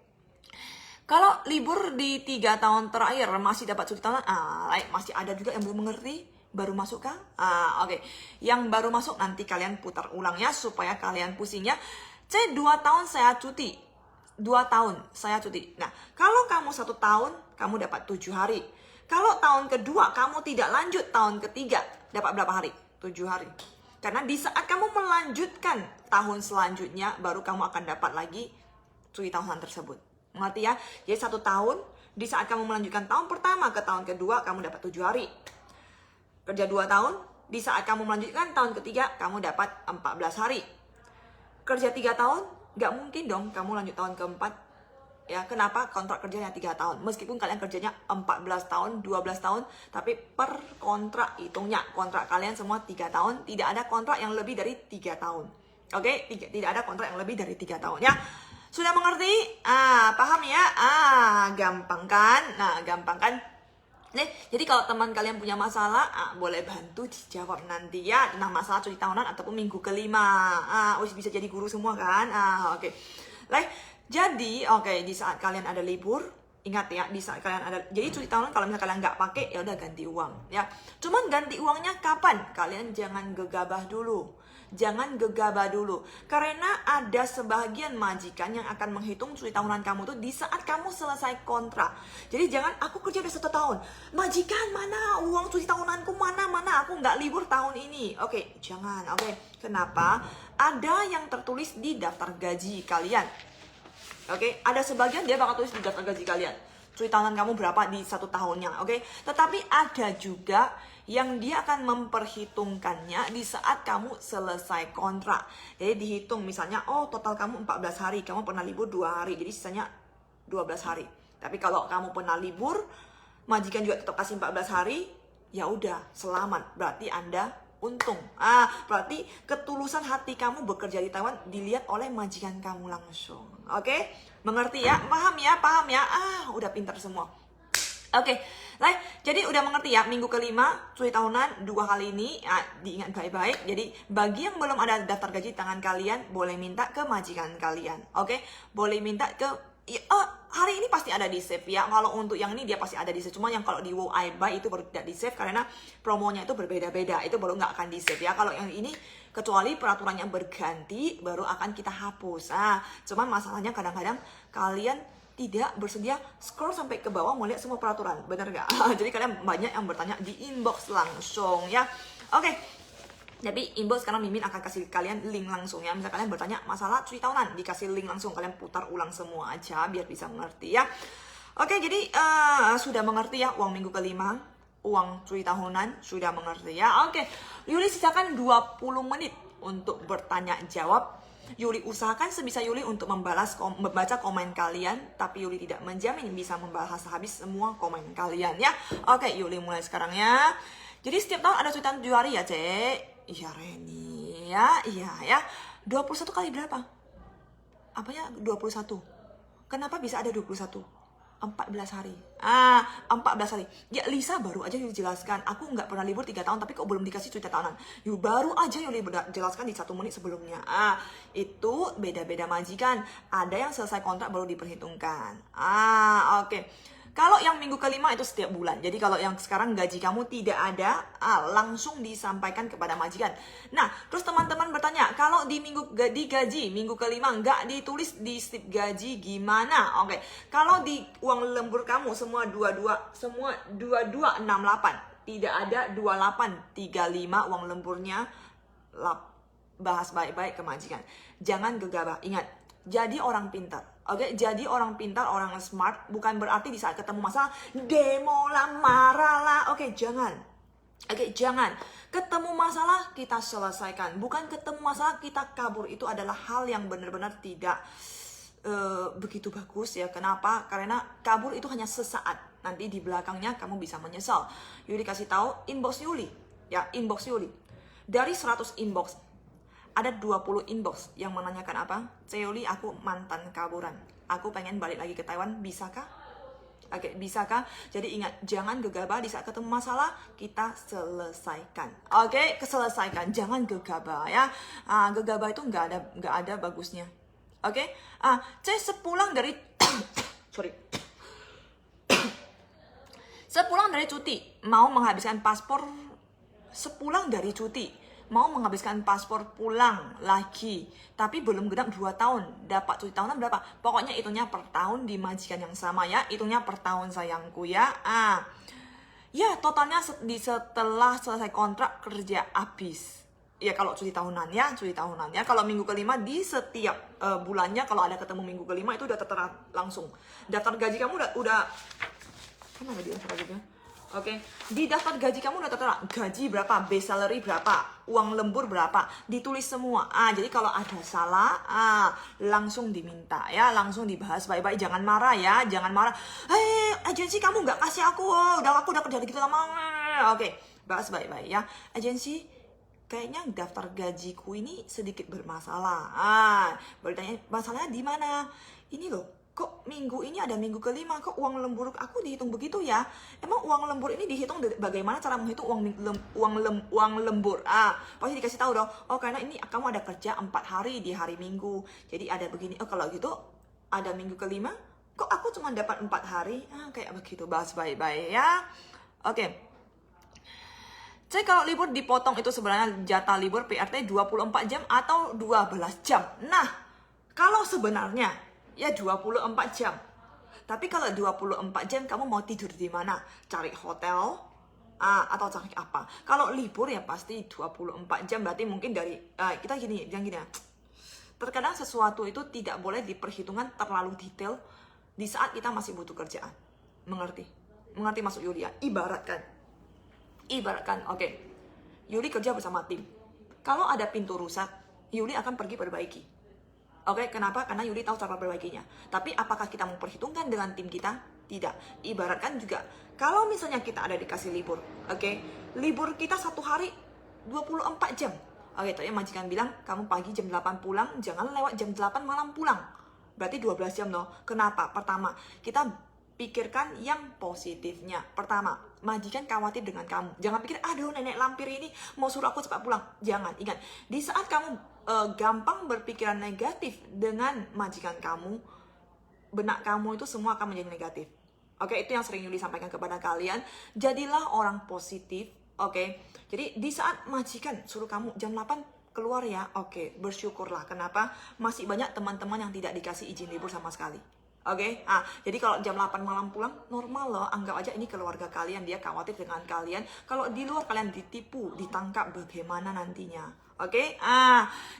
Kalau libur di 3 tahun terakhir masih dapat cuti tahunan, masih ada juga yang belum mengerti, baru masuk kah? Oke. Yang baru masuk nanti kalian putar ulang ya, supaya kalian pusing ya. 2 tahun saya cuti. 2 tahun saya cuti. Nah, kalau kamu 1 tahun, kamu dapat 7 hari. Kalau tahun kedua, kamu tidak lanjut, tahun ketiga, dapat berapa hari? 7 hari. Karena di saat kamu melanjutkan tahun selanjutnya, baru kamu akan dapat lagi cuti tahunan tersebut. Mengerti ya? Jadi 1 tahun, di saat kamu melanjutkan tahun pertama ke tahun kedua, kamu dapat 7 hari. Kerja 2 tahun, di saat kamu melanjutkan tahun ketiga, kamu dapat 14 hari. Kerja 3 tahun, nggak mungkin dong kamu lanjut tahun keempat. Ya, kenapa? Kontrak kerjanya 3 tahun. Meskipun kalian kerjanya 14 tahun, 12 tahun, tapi per kontrak hitungnya. Kontrak kalian semua 3 tahun, tidak ada kontrak yang lebih dari 3 tahun. Oke? Tidak ada kontrak yang lebih dari 3 tahun ya. Sudah mengerti? Paham ya? Gampang kan? Nah, gampang kan? Jadi kalau teman kalian punya masalah, boleh bantu dijawab nanti ya. Nah, masalah cuti tahunan ataupun minggu kelima. Bisa jadi guru semua kan? Oke. Jadi, di saat kalian ada libur, ingat ya, di saat kalian ada, jadi cuti tahunan kalau misalnya kalian nggak pakai, ya udah ganti uang ya. Cuman ganti uangnya kapan? Kalian jangan gegabah dulu. Jangan gegabah dulu, karena ada sebagian majikan yang akan menghitung cuti tahunan kamu tuh di saat kamu selesai kontrak. Jadi jangan, aku kerja udah 1 tahun, majikan mana uang cuti tahunanku, mana aku nggak libur tahun ini. Oke, jangan. Oke, kenapa? Ada yang tertulis di daftar gaji kalian. Oke, ada sebagian dia bakal tulis di daftar gaji kalian cuti tahunan kamu berapa di 1 tahunnya. Oke, tetapi ada juga yang dia akan memperhitungkannya di saat kamu selesai kontrak. Jadi dihitung misalnya, total kamu 14 hari, kamu pernah libur 2 hari, jadi sisanya 12 hari. Tapi kalau kamu pernah libur, majikan juga tetap kasih 14 hari, ya udah, selamat, berarti Anda untung. Berarti ketulusan hati kamu bekerja di Taiwan dilihat oleh majikan kamu langsung. Oke? Mengerti ya? Paham ya? Udah pintar semua. Oke, jadi udah mengerti ya, minggu kelima cuti tahunan 2 kali ini, diingat baik-baik. Jadi bagi yang belum ada daftar gaji tangan kalian, boleh minta ke majikan kalian. Oke, boleh minta ke, hari ini pasti ada di save ya. Kalau untuk yang ini dia pasti ada di save. Cuma yang kalau di Wow I Buy itu baru tidak di save karena promonya itu berbeda-beda. Itu baru nggak akan di save ya. Kalau yang ini kecuali peraturannya berganti baru akan kita hapus. Cuman masalahnya kadang-kadang kalian tidak bersedia scroll sampai ke bawah mau lihat semua peraturan, bener gak? Jadi kalian banyak yang bertanya di inbox langsung ya. Oke, tapi inbox sekarang Mimin akan kasih kalian link langsung ya. Misal kalian bertanya masalah cuti tahunan, dikasih link langsung, kalian putar ulang semua aja biar bisa mengerti ya. Oke, jadi sudah mengerti ya uang minggu kelima, uang cuti tahunan, sudah mengerti ya. Oke, Yuli sisakan 20 menit untuk bertanya jawab. Yuli usahakan sebisa Yuli untuk membaca komen kalian, tapi Yuli tidak menjamin bisa membahas habis semua komen kalian ya. Oke, Yuli mulai sekarang ya. Jadi setiap tahun ada cuti tahunan 7 hari ya, Cek? Iya, Reni ya. Iya ya. 21 kali berapa? Apanya 21? Kenapa bisa ada 21? 14 hari. 14 hari. Ya Lisa baru aja Yuli jelaskan. Aku nggak pernah libur 3 tahun tapi kok belum dikasih cuti tahunan. Baru aja Yuli jelaskan di 1 menit sebelumnya. Itu beda-beda majikan. Ada yang selesai kontrak baru diperhitungkan. Oke. Kalau yang minggu kelima itu setiap bulan. Jadi kalau yang sekarang gaji kamu tidak ada, langsung disampaikan kepada majikan. Nah, terus teman-teman bertanya, kalau di gaji minggu kelima nggak ditulis di slip gaji gimana? Oke, kalau di uang lembur kamu semua 2268, tidak ada 2835 uang lemburnya bahas baik-baik ke majikan. Jangan gegabah. Ingat, jadi orang pintar. Oke, jadi orang pintar, orang smart bukan berarti di saat ketemu masalah demo lah, marah lah. Oke, jangan. Oke, jangan. Ketemu masalah kita selesaikan. Bukan ketemu masalah kita kabur. Itu adalah hal yang benar-benar tidak begitu bagus ya. Kenapa? Karena kabur itu hanya sesaat. Nanti di belakangnya kamu bisa menyesal. Yuli kasih tahu inbox Yuli. Ya, inbox Yuli. Dari 100 inbox, ada 20 inbox yang menanyakan apa? Yuli, aku mantan kaburan. Aku pengen balik lagi ke Taiwan, bisakah? Oke, bisakah? Jadi ingat, jangan gegabah di saat ketemu masalah, kita selesaikan. Oke, keselesaikan. Jangan gegabah ya. Gegabah itu nggak ada bagusnya. Oke, saya sepulang dari sorry, sepulang dari cuti mau menghabiskan paspor. Sepulang dari cuti mau menghabiskan paspor pulang lagi, tapi belum genap 2 tahun. Dapat cuti tahunan berapa? Pokoknya hitungnya per tahun di majikan yang sama ya. Hitungnya per tahun sayangku ya. Ya totalnya setelah selesai kontrak kerja habis. Ya kalau cuti tahunan ya, Kalau minggu kelima di setiap bulannya kalau ada ketemu minggu kelima itu udah tertera langsung. Daftar gaji kamu udah mana di daftar gajinya? Oke, di daftar gaji kamu udah tertera gaji berapa, base salary berapa, uang lembur berapa, ditulis semua. Jadi kalau ada salah, langsung diminta ya, langsung dibahas baik-baik. Jangan marah ya, jangan marah. Hei, agensi kamu nggak kasih aku udah kerja gitu lama. Oke, bahas baik-baik ya. Agensi, kayaknya daftar gajiku ini sedikit bermasalah. Bertanya masalahnya di mana? Ini loh. Kok minggu ini ada minggu kelima, kok uang lembur aku dihitung begitu ya? Emang uang lembur ini dihitung bagaimana cara menghitung uang lembur? Pasti dikasih tahu dong. Oh, karena ini kamu ada kerja 4 hari di hari Minggu. Jadi ada begini. Oh, kalau gitu ada minggu kelima, kok aku cuma dapat 4 hari? Kayak begitu, bahas baik-baik ya. Oke. Jadi kalau libur dipotong itu sebenarnya jatah libur PRT 24 jam atau 12 jam. Nah, kalau sebenarnya ya 24 jam. Tapi kalau 24 jam kamu mau tidur di mana? Cari hotel atau cari apa? Kalau libur ya pasti 24 jam. Berarti mungkin dari kita gini ya. Terkadang sesuatu itu tidak boleh diperhitungkan terlalu detail di saat kita masih butuh kerjaan. Mengerti? Mengerti maksud Yuli ya? Ibaratkan, oke. Yuli kerja bersama tim. Kalau ada pintu rusak, Yuli akan pergi perbaiki. Oke, kenapa? Karena Yuli tahu cara perbaikinya. Tapi apakah kita memperhitungkan dengan tim kita? Tidak. Ibaratkan juga, kalau misalnya kita ada dikasih libur, oke, libur kita 1 hari 24 jam. Oke, tadi majikan bilang, kamu pagi jam 8 pulang, jangan lewat jam 8 malam pulang. Berarti 12 jam loh. Kenapa? Pertama, kita pikirkan yang positifnya. Pertama, majikan khawatir dengan kamu. Jangan pikir, aduh nenek lampir ini mau suruh aku cepat pulang. Jangan, ingat. Di saat kamu gampang berpikiran negatif dengan majikan kamu, benak kamu itu semua akan menjadi negatif. Oke, itu yang sering Yuli sampaikan kepada kalian. Jadilah orang positif, oke. Jadi di saat majikan suruh kamu jam 8 keluar ya, oke, bersyukurlah. Kenapa? Masih banyak teman-teman yang tidak dikasih izin libur sama sekali. Oke, jadi kalau jam 8 malam pulang, normal loh, anggap aja ini keluarga kalian, dia khawatir dengan kalian. Kalau di luar kalian ditipu, ditangkap, bagaimana nantinya? Oke,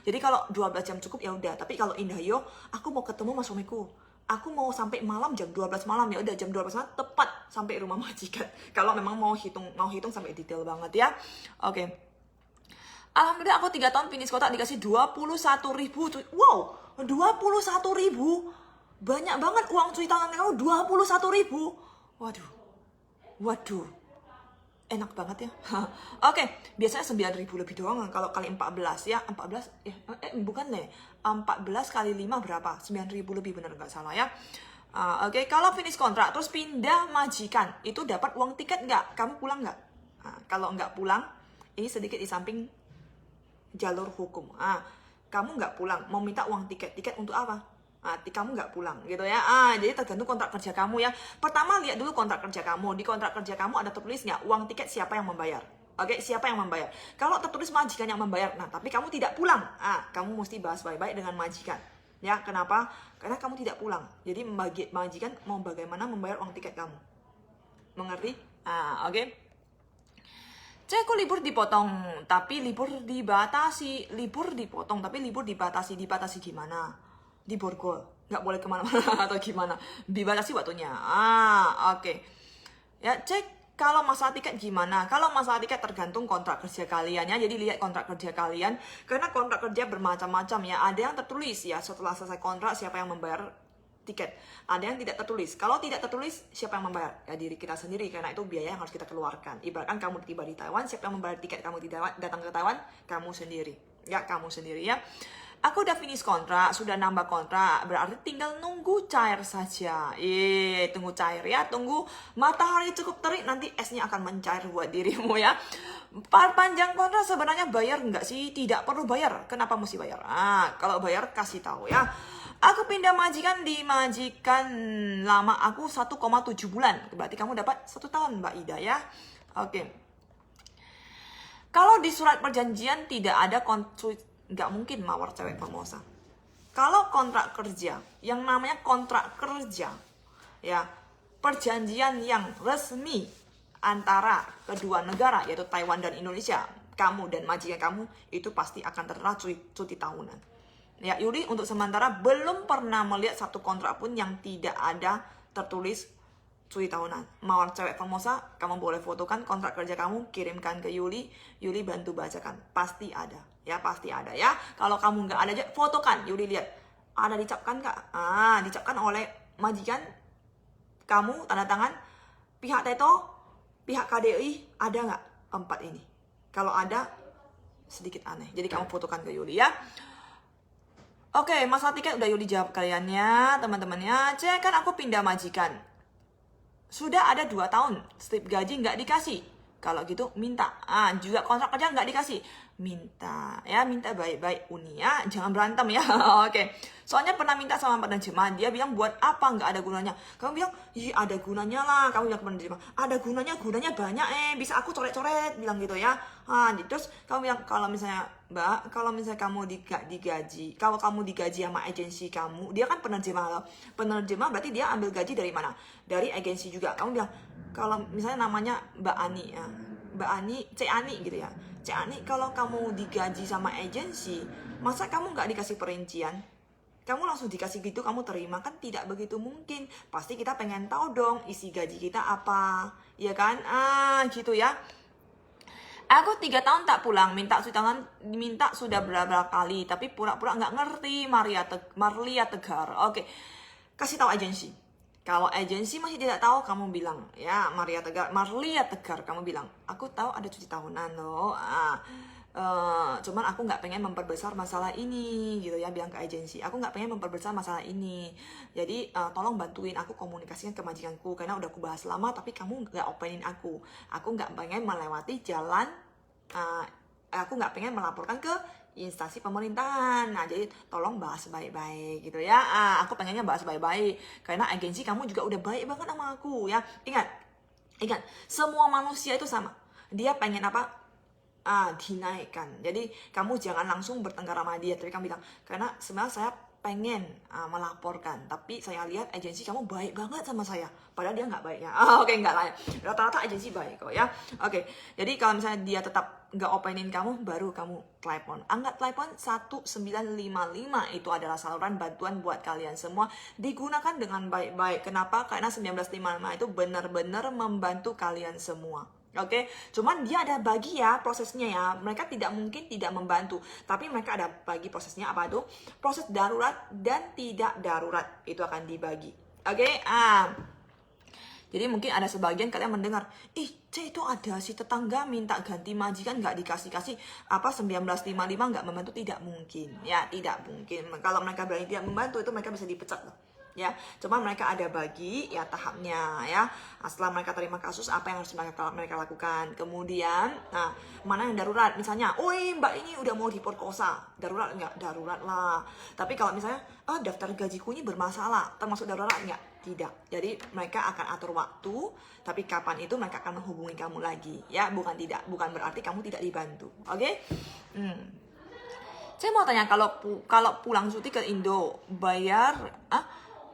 jadi kalau 12 jam cukup ya udah. Tapi kalau Indah yo, aku mau ketemu sama suamiku, aku mau sampai malam jam 12 malam, ya udah jam 12 malam tepat sampai rumah majikan. Kalau memang mau hitung sampai detail banget ya. Oke. Alhamdulillah aku 3 tahun finish kotak dikasih 21.000. Wow, 21.000. Banyak banget uang cuci tahunan kamu, 21.000. Waduh. Enak banget ya. Oke, biasanya 9.000 lebih doang kalau kali 14 ya. 14 ya. Bukan deh. 14 kali 5 berapa? 9.000 lebih, bener nggak salah ya. Oke, kalau finish kontrak terus pindah majikan, itu dapat uang tiket nggak? Kamu pulang nggak? Kalau nggak pulang, ini sedikit di samping jalur hukum. Kamu nggak pulang, mau minta uang tiket untuk apa? Kamu nggak pulang gitu ya. Jadi tergantung kontrak kerja kamu ya. Pertama lihat dulu kontrak kerja kamu. Di kontrak kerja kamu ada tertulis nggak uang tiket siapa yang membayar? Oke, siapa yang membayar? Kalau tertulis majikan yang membayar, nah tapi kamu tidak pulang, kamu mesti bahas baik-baik dengan majikan. Ya, kenapa? Karena kamu tidak pulang. Jadi majikan mau bagaimana membayar uang tiket kamu. Mengerti? Oke. Cek, kok libur dipotong, tapi libur dibatasi. Libur dipotong, tapi libur dibatasi. Dibatasi gimana? Di borgol, nggak boleh kemana-mana atau gimana? Dibatasi waktunya. Oke. Ya, cek kalau masalah tiket gimana? Kalau masalah tiket tergantung kontrak kerja kalian ya. Jadi lihat kontrak kerja kalian. Karena kontrak kerja bermacam-macam ya. Ada yang tertulis ya, setelah selesai kontrak siapa yang membayar tiket. Ada yang tidak tertulis. Kalau tidak tertulis, siapa yang membayar? Ya diri kita sendiri, karena itu biaya yang harus kita keluarkan. Ibaratkan kamu tiba di Taiwan, siapa yang membayar tiket kamu datang ke Taiwan? Kamu sendiri. Ya, kamu sendiri ya. Aku udah finish kontrak, sudah nambah kontrak, berarti tinggal nunggu cair saja. Tunggu cair ya, tunggu matahari cukup terik, nanti esnya akan mencair buat dirimu ya. Panjang kontrak sebenarnya bayar nggak sih? Tidak perlu bayar. Kenapa mesti bayar? Kalau bayar kasih tahu ya. Aku pindah majikan di majikan lama aku 1,7 bulan. Berarti kamu dapat 1 tahun Mbak Ida ya. Oke. Kalau di surat perjanjian tidak ada nggak mungkin mawar cewek Formosa. Kalau kontrak kerja, yang namanya kontrak kerja, ya perjanjian yang resmi antara kedua negara yaitu Taiwan dan Indonesia, kamu dan majikan kamu itu pasti akan tertera cuti tahunan. Ya, Yuli untuk sementara belum pernah melihat satu kontrak pun yang tidak ada tertulis cuti tahunan. Mawar cewek Formosa, kamu boleh fotokan kontrak kerja kamu, kirimkan ke Yuli, Yuli bantu bacakan. Pasti ada, ya pasti ada ya. Kalau kamu nggak ada aja, fotokan, Yuli lihat. Ada dicapkan kak? Dicapkan oleh majikan kamu, tanda tangan, pihak Teto, pihak KDI, ada nggak 4 ini? Kalau ada, sedikit aneh. Jadi kamu fotokan ke Yuli ya. Oke, masalah tiket udah Yuli jawab kaliannya, teman-temannya. Cek, kan aku pindah majikan. Sudah ada 2 tahun, slip gaji nggak dikasih. Kalau gitu minta. Juga kontrak kerja nggak dikasih. Minta, ya minta baik-baik Uni ya, jangan berantem ya. Oke, soalnya pernah minta sama penerjemah, dia bilang buat apa nggak ada gunanya. Kamu bilang, ada gunanya lah. Kamu bilang ke penerjemah, ada gunanya banyak bisa aku coret-coret, bilang gitu ya. Terus kamu bilang, kalau misalnya Mbak, kalau misalnya kamu digaji, kalau kamu digaji sama agensi kamu, dia kan penerjemah loh. Penerjemah berarti dia ambil gaji dari mana? Dari agensi juga. Kamu bilang, kalau misalnya namanya Mbak Ani ya, Mbak Ani, Cek Ani gitu ya. Cek Ani, kalau kamu digaji sama agensi, masa kamu nggak dikasih perincian? Kamu langsung dikasih gitu, kamu terima? Kan tidak begitu mungkin. Pasti kita pengen tahu dong isi gaji kita apa, ya kan? Gitu ya. Aku 3 tahun tak pulang, minta sudah berapa kali, tapi pura-pura nggak ngerti. Marlia Tegar. Oke, kasih tahu agensi. Kalau agensi masih tidak tahu, kamu bilang ya Marlia Tegar, kamu bilang aku tahu ada cuti tahunan loh. Cuman aku nggak pengen memperbesar masalah ini gitu ya, bilang ke agensi. Aku nggak pengen memperbesar masalah ini. Jadi tolong bantuin aku komunikasikan ke majikanku, karena udah aku bahas lama tapi kamu nggak openin aku. Aku nggak pengen melewati jalan. Aku nggak pengen melaporkan ke instansi pemerintahan. Jadi tolong bahas baik-baik gitu ya. Aku pengennya bahas baik-baik karena agensi kamu juga udah baik banget sama aku ya. Ingat, semua manusia itu sama. Dia pengen apa? Dinaikkan. Jadi kamu jangan langsung bertengkar sama dia, tapi kamu bilang, karena sebenarnya saya pengen melaporkan, tapi saya lihat agensi kamu baik banget sama saya, padahal dia nggak baik ya. Oke, nggak lah ya, rata-rata agensi baik kok ya. Oke, jadi kalau misalnya dia tetap nggak openin kamu, baru kamu telepon. Anggap telepon 1955, itu adalah saluran bantuan buat kalian semua, digunakan dengan baik-baik. Kenapa? Karena 1955 itu benar-benar membantu kalian semua. Oke, cuman dia ada bagi ya prosesnya ya. Mereka tidak mungkin tidak membantu, tapi mereka ada bagi prosesnya. Apa itu? Proses darurat dan tidak darurat itu akan dibagi. Oke, jadi mungkin ada sebagian kalian mendengar, itu ada si tetangga minta ganti majikan nggak dikasih-kasih, apa 1955 nggak membantu. Tidak mungkin ya, tidak mungkin. Kalau mereka berani tidak membantu, itu mereka bisa dipecat loh. Ya, cuman mereka ada bagi ya tahapnya ya. Setelah mereka terima kasus, apa yang harus mereka lakukan. Kemudian, mana yang darurat? Misalnya, Mbak ini udah mau diperkosa, darurat enggak? Darurat lah. Tapi kalau misalnya, daftar gajiku ini bermasalah, termasuk darurat enggak? Tidak. Jadi mereka akan atur waktu, tapi kapan itu mereka akan menghubungi kamu lagi. Ya, bukan berarti kamu tidak dibantu. Oke? Saya mau tanya, kalau pulang cuti ke Indo, bayar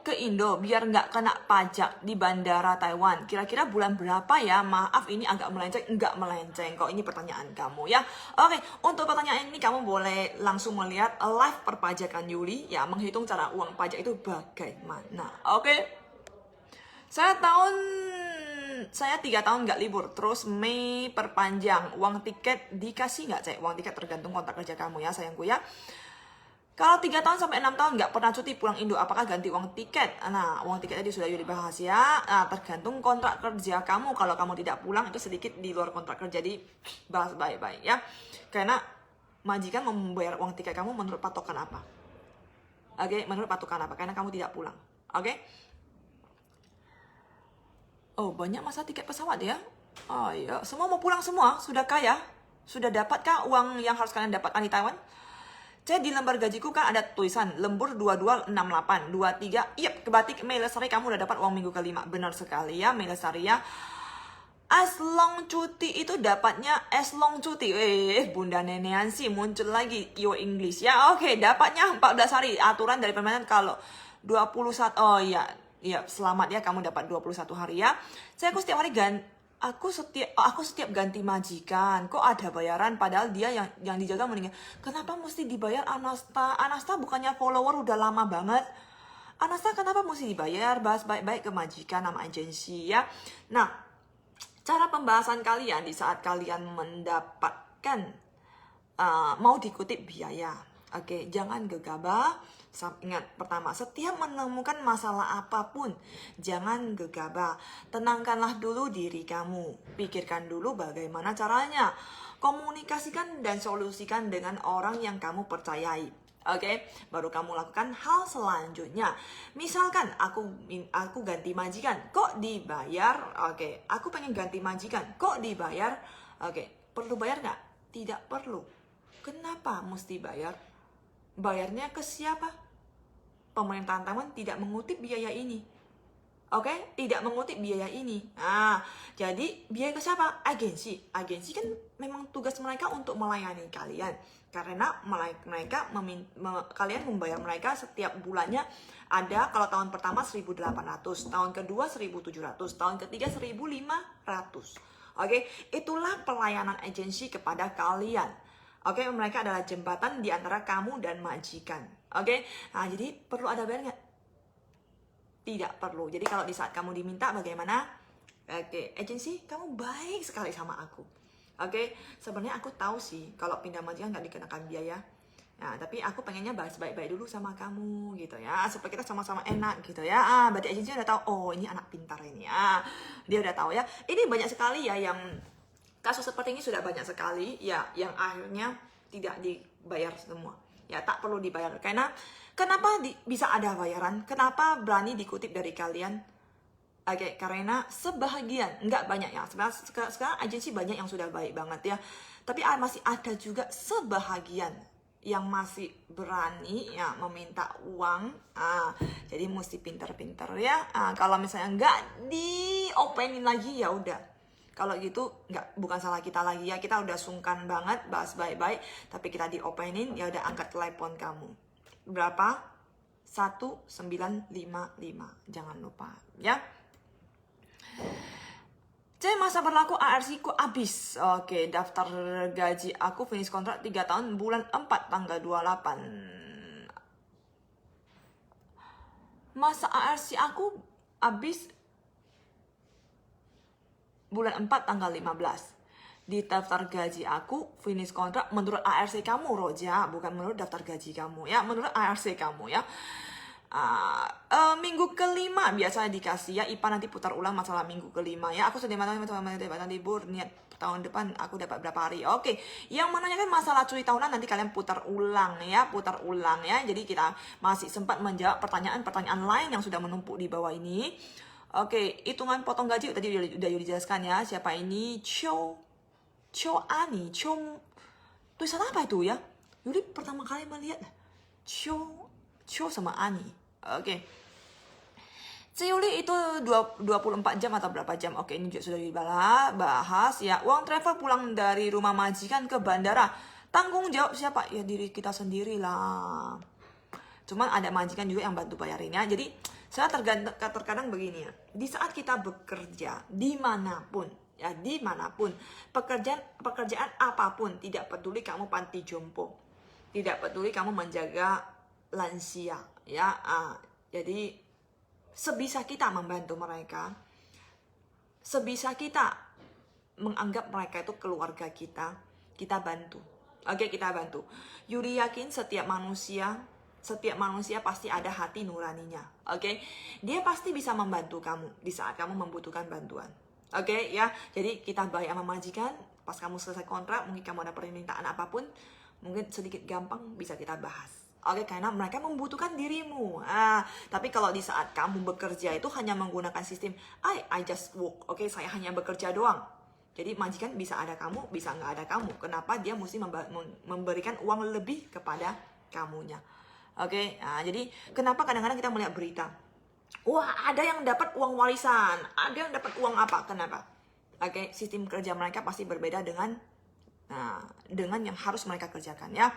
ke Indo biar nggak kena pajak di bandara Taiwan. Kira-kira bulan berapa ya? Maaf ini agak melenceng, nggak melenceng kok. Ini pertanyaan kamu ya. Oke, untuk pertanyaan ini kamu boleh langsung melihat live perpajakan Yuli ya, menghitung cara uang pajak itu bagaimana. Oke. Saya 3 tahun nggak libur, terus Mei perpanjang, uang tiket dikasih nggak cek? Uang tiket tergantung kontrak kerja kamu ya sayangku ya. Kalau 3 tahun sampai 6 tahun nggak pernah cuti pulang Indo, apakah ganti uang tiket? Nah, uang tiket tadi sudah Yuli bahas ya. Nah, tergantung kontrak kerja kamu. Kalau kamu tidak pulang itu sedikit di luar kontrak kerja, jadi bahas baik-baik ya. Karena majikan membayar uang tiket kamu menurut patokan apa? Oke, menurut patokan apa? Karena kamu tidak pulang. Oke? Oh, banyak masa tiket pesawat ya? Oh iya, semua mau pulang semua? Sudah kaya? Sudah dapatkah uang yang harus kalian dapatkan di Taiwan? Saya di lembar gajiku kan ada tulisan lembur 2268, 23. Yep, kebatik Mei Lestari kamu udah dapat uang minggu kelima. Benar sekali ya, Mei Lestari ya. As long cuti itu dapatnya as long cuti. Bunda Neneansi muncul lagi your English ya. Oke, dapatnya 14 hari. Aturan dari permainan kalau 21. Oh iya, iya, selamat ya kamu dapat 21 hari ya. Aku setiap hari aku setiap ganti majikan. Kok ada bayaran padahal dia yang dijaga meninggal. Kenapa mesti dibayar Anasta? Anasta bukannya follower udah lama banget. Anasta kenapa mesti dibayar? Bahas baik-baik ke majikan nama agensi ya. Nah, cara pembahasan kalian di saat kalian mendapatkan mau dikutip biaya. Oke, jangan gegabah. Ingat, pertama, setiap menemukan masalah apapun, jangan gegabah. Tenangkanlah dulu diri kamu. Pikirkan dulu bagaimana caranya. Komunikasikan dan solusikan dengan orang yang kamu percayai. Oke, baru kamu lakukan hal selanjutnya. Misalkan aku ganti majikan, kok dibayar? Oke, aku pengen ganti majikan, kok dibayar? Oke, perlu bayar nggak? Tidak perlu. Kenapa mesti bayar? Bayarnya ke siapa? Pemerintahan Taiwan tidak mengutip biaya ini. Oke, tidak mengutip biaya ini. Nah, jadi biaya ke siapa? Agensi. Agensi kan memang tugas mereka untuk melayani kalian. Karena mereka kalian membayar mereka setiap bulannya ada, kalau tahun pertama 1.800, tahun kedua 1.700, tahun ketiga 1.500. Oke, itulah pelayanan agensi kepada kalian. Oke, mereka adalah jembatan di antara kamu dan majikan. Oke, nah jadi perlu ada bayar nggak? Tidak perlu. Jadi kalau di saat kamu diminta bagaimana? Oke, agensi kamu baik sekali sama aku. Oke, sebenarnya aku tahu sih kalau pindah majikan nggak dikenakan biaya. Nah, tapi aku pengennya bahas baik-baik dulu sama kamu gitu ya, supaya kita sama-sama enak gitu ya. Berarti agensi udah tahu, oh ini anak pintar ini ya. Dia udah tahu ya. Ini banyak sekali ya yang kasus seperti ini sudah banyak sekali ya, yang akhirnya tidak dibayar semua. Ya, tak perlu dibayar. Karena kenapa bisa ada bayaran? Kenapa berani dikutip dari kalian? Oke, karena sebahagian, nggak banyak ya. Sekarang agensi banyak yang sudah baik banget ya. Tapi masih ada juga sebahagian yang masih berani ya meminta uang. Jadi mesti pinter-pinter ya. Kalau misalnya nggak diopenin lagi ya udah. Kalau gitu bukan salah kita lagi ya, kita udah sungkan banget bahas baik-baik, tapi kita diopenin ya udah, angkat telepon kamu. Berapa? 1955. Jangan lupa ya. Jadi masa berlaku ARC ku habis. Oke, daftar gaji aku finish kontrak 3 tahun bulan 4 tanggal 28. Masa ARC aku habis bulan 4 tanggal 15. Di daftar gaji aku finish kontrak menurut ARC kamu, Roja, bukan menurut daftar gaji kamu ya, menurut ARC kamu ya. Minggu kelima biasa dikasih ya. IPA nanti putar ulang masalah minggu kelima ya. Aku sudah matang libur, niat tahun depan aku dapat berapa hari. Oke, yang menanyakan masalah cuti tahunan nanti kalian putar ulang ya, jadi kita masih sempat menjawab pertanyaan-pertanyaan lain yang sudah menumpuk di bawah ini. Oke, hitungan potong gaji tadi udah dijelaskan ya. Siapa ini? Cho Ani. Tulisan apa itu ya? Yuli pertama kali melihat Cho sama Ani. Oke. Yuli itu 24 jam atau berapa jam? Oke, ini juga sudah dibahas ya. Uang travel pulang dari rumah majikan ke bandara. Tanggung jawab siapa? Ya diri kita sendiri lah. Cuman ada majikan juga yang bantu bayarin ya. Jadi saya terkadang begini ya. Di saat kita bekerja dimanapun ya, dimanapun pekerjaan apapun, tidak peduli kamu panti jompo, tidak peduli kamu menjaga lansia ya. Jadi sebisa kita membantu mereka, sebisa kita menganggap mereka itu keluarga kita, kita bantu. Oke, kita bantu. Yuri yakin setiap manusia pasti ada hati nuraninya. Oke, dia pasti bisa membantu kamu di saat kamu membutuhkan bantuan. Oke ya, jadi kita bayar sama majikan. Pas kamu selesai kontrak, mungkin kamu ada permintaan apapun, mungkin sedikit gampang bisa kita bahas. Oke, karena mereka membutuhkan dirimu. Tapi kalau di saat kamu bekerja itu hanya menggunakan sistem I just work. Oke, saya hanya bekerja doang. Jadi majikan bisa ada kamu, bisa nggak ada kamu. Kenapa dia mesti memberikan uang lebih kepada kamunya? Oke, jadi kenapa kadang-kadang kita melihat berita, wah ada yang dapat uang warisan, ada yang dapat uang apa? Kenapa? Oke, sistem kerja mereka pasti berbeda dengan yang harus mereka kerjakan ya.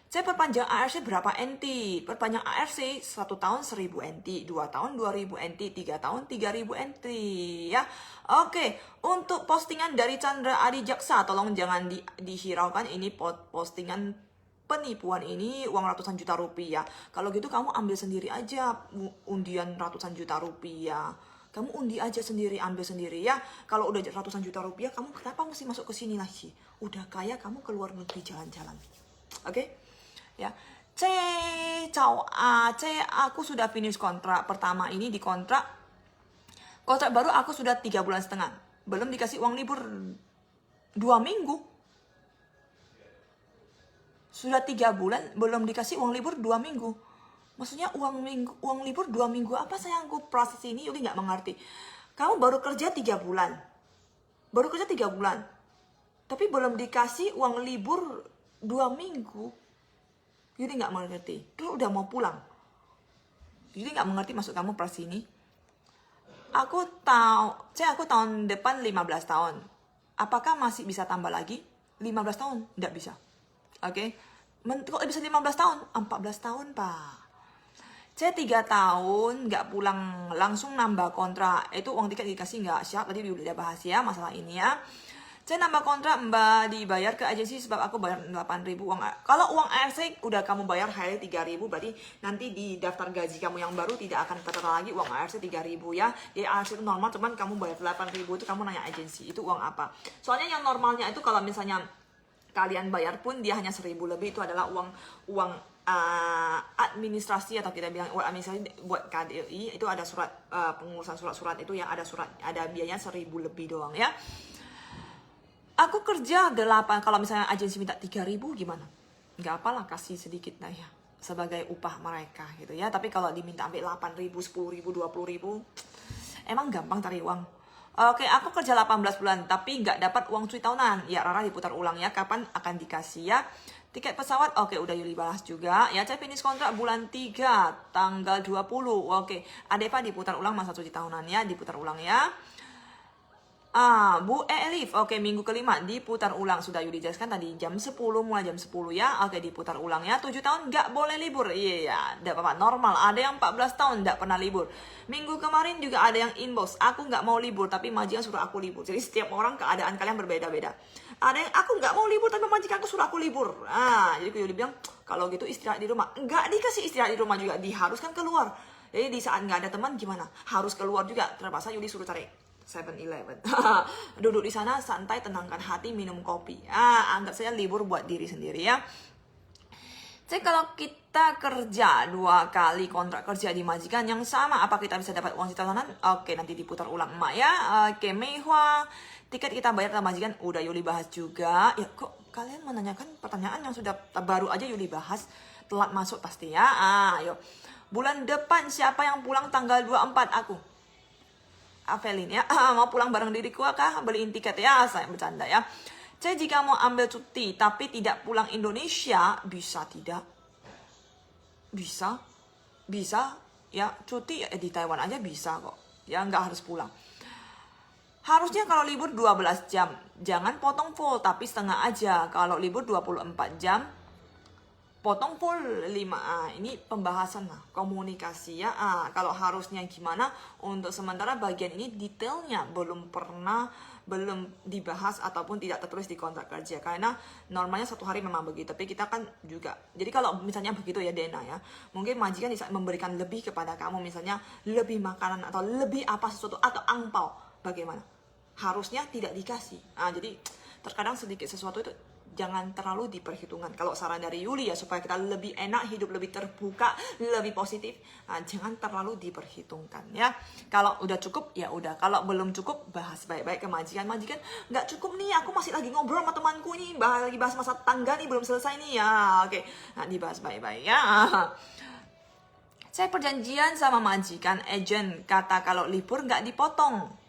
Saya perpanjang ARC berapa NT? Perpanjang ARC 1 tahun 1000 NT, 2 tahun 2000 NT, 3 tahun 3000 NT ya. Oke, untuk postingan dari Chandra Adi Jaksa, tolong jangan dihiraukan ini postingan penipuan, ini uang ratusan juta rupiah. Kalau gitu kamu ambil sendiri aja undian ratusan juta rupiah. Kamu undi aja sendiri, ambil sendiri ya. Kalau udah ratusan juta rupiah, kamu kenapa mesti masuk ke sini lagi? Udah kaya, kamu keluar negeri jalan-jalan. Oke? Ya, aku sudah finish kontrak pertama ini. Di kontrak baru aku sudah 3,5 bulan, belum dikasih uang libur 2 minggu. Sudah 3 bulan belum dikasih uang libur 2 minggu. Maksudnya uang libur 2 minggu apa sayangku? Proses ini Yuli nggak mengerti. Kamu baru kerja 3 bulan, tapi belum dikasih uang libur 2 minggu. Yuli nggak mengerti. Terus udah mau pulang. Yuli nggak mengerti maksud kamu proses ini. Aku tahun depan 15 tahun. Apakah masih bisa tambah lagi? 15 tahun? Nggak bisa. Oke. Kok bisa 15 tahun? 14 tahun, Pak. Saya 3 tahun nggak pulang, langsung nambah kontrak. Itu uang tiket dikasih nggak? Siap, tadi udah bahas ya masalah ini ya. Saya nambah kontrak, Mbak dibayar ke agensi sebab aku bayar 8.000 uang. Kalau uang ARC udah kamu bayar hari 3.000, berarti nanti di daftar gaji kamu yang baru tidak akan tertera lagi uang ARC 3.000 ya. Jadi ARC itu normal, cuman kamu bayar 8.000 itu kamu nanya agensi, itu uang apa. Soalnya yang normalnya itu kalau misalnya kalian bayar pun dia hanya 1.000 lebih, itu adalah uang administrasi atau kita bilang uang administrasi buat KDI. Itu ada surat pengurusan surat-surat itu yang ada biayanya 1.000 lebih doang ya. Aku kerja 8, kalau misalnya agensi minta 3.000 gimana? Nggak apalah, kasih sedikit lah ya sebagai upah mereka gitu ya. Tapi kalau diminta ambil 8.000, 10.000, 20.000, emang gampang cari uang. Oke, aku kerja 18 bulan tapi nggak dapat uang cuti tahunan. Ya Rara diputar ulang ya, kapan akan dikasih ya. Tiket pesawat, oke udah Yuli bahas juga ya. Saya finish kontrak bulan 3 tanggal 20. Oke, Adeva diputar ulang masa cuti tahunan ya, diputar ulang ya. Bu Elif, oke minggu kelima diputar ulang. Sudah Yuli jelaskan tadi jam 10, mulai jam 10 ya. Oke, diputar ulang ya. 7 tahun nggak boleh libur. Iya, tidak apa-apa, normal. Ada yang 14 tahun nggak pernah libur. Minggu kemarin juga ada yang inbox, aku nggak mau libur tapi majikan suruh aku libur. Jadi setiap orang keadaan kalian berbeda-beda. Ada yang aku nggak mau libur tapi majikan aku suruh aku libur. Jadi Yuli bilang kalau gitu istirahat di rumah. Nggak dikasih istirahat di rumah juga, diharuskan keluar. Jadi di saat nggak ada teman gimana? Harus keluar juga. Terpaksa Yuli suruh cari 7-Eleven. Duduk di sana santai, tenangkan hati, minum kopi. Anggap saja libur buat diri sendiri ya. Jadi kalau kita kerja 2 kali kontrak kerja di majikan yang sama, apa kita bisa dapat uang tahunan? Oke, nanti diputar ulang emak ya. Oke, Meihua, tiket kita bayar ke majikan udah Yuli bahas juga. Ya kok kalian menanyakan pertanyaan yang sudah baru aja Yuli bahas, telat masuk pasti ya. Ayo. Bulan depan siapa yang pulang tanggal 24? Aku. Avelin ya, mau pulang bareng diriku kah? Beliin tiket ya, saya bercanda ya. Saya jika mau ambil cuti tapi tidak pulang Indonesia, bisa tidak? Bisa ya, cuti di Taiwan aja bisa kok. Ya nggak harus pulang. Harusnya kalau libur 12 jam, jangan potong full tapi setengah aja. Kalau libur 24 jam, potong full 5. Ini pembahasan lah, komunikasi ya. Kalau harusnya gimana, untuk sementara bagian ini detailnya belum dibahas ataupun tidak tertulis di kontrak kerja, karena normalnya 1 hari memang begitu. Tapi kita kan juga, jadi kalau misalnya begitu ya Dena ya, mungkin majikan bisa memberikan lebih kepada kamu, misalnya lebih makanan atau lebih apa sesuatu atau angpau, bagaimana? Harusnya tidak dikasih. Jadi terkadang sedikit sesuatu itu jangan terlalu diperhitungkan. Kalau saran dari Yuli ya, supaya kita lebih enak, hidup lebih terbuka, lebih positif, jangan terlalu diperhitungkan ya. Kalau udah cukup ya udah, kalau belum cukup bahas baik-baik ke majikan. Majikan nggak cukup nih, aku masih lagi ngobrol sama temanku nih, lagi bahas masa tangga nih, belum selesai nih ya. Oke, dibahas baik-baik ya. Saya perjanjian sama majikan agent, kata kalau libur nggak dipotong.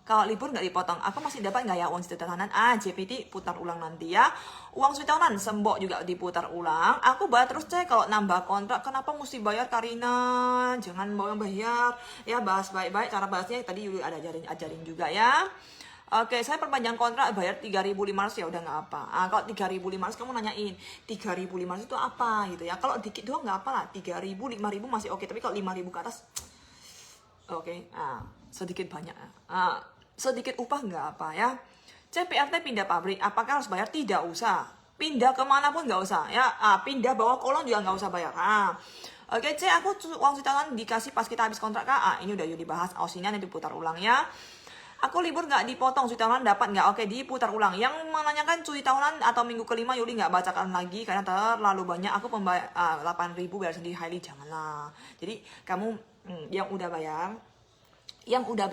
Kalau libur nggak dipotong, aku masih dapat nggak ya uang cuti tahunan? JPT putar ulang nanti ya. Uang cuti tahunan, sembok juga diputar ulang. Aku bayar terus cek kalau nambah kontrak. Kenapa mesti bayar Karina? Jangan mau bayar. Ya bahas baik-baik, cara bahasnya tadi Yuli ada ajarin juga ya. Oke, saya perpanjang kontrak bayar 3.500 ya udah nggak apa. Kalau 3.500 kamu nanyain 3.500 itu apa gitu ya. Kalau dikit doang nggak apa lah. 3.000, 5.000 masih oke. Tapi kalau 5.000 ke atas, oke, sedikit banyak. Sedikit upah nggak apa ya. CPRT pindah pabrik, apakah harus bayar? Tidak usah. Pindah kemana pun nggak usah ya. Pindah bawa kolong juga nggak usah bayar. Oke, aku uang cuti tahunan dikasih pas kita habis kontrak kak. Ini udah dibahas, ausinian nanti putar ulang ya. Aku libur nggak dipotong, cuti tahunan dapat nggak? Oke, diputar ulang. Yang menanyakan cuti tahunan atau minggu kelima, Yuli nggak bacakan lagi karena terlalu banyak. Aku pembayar 8.000 bayar sendiri, highly janganlah. Jadi kamu yang udah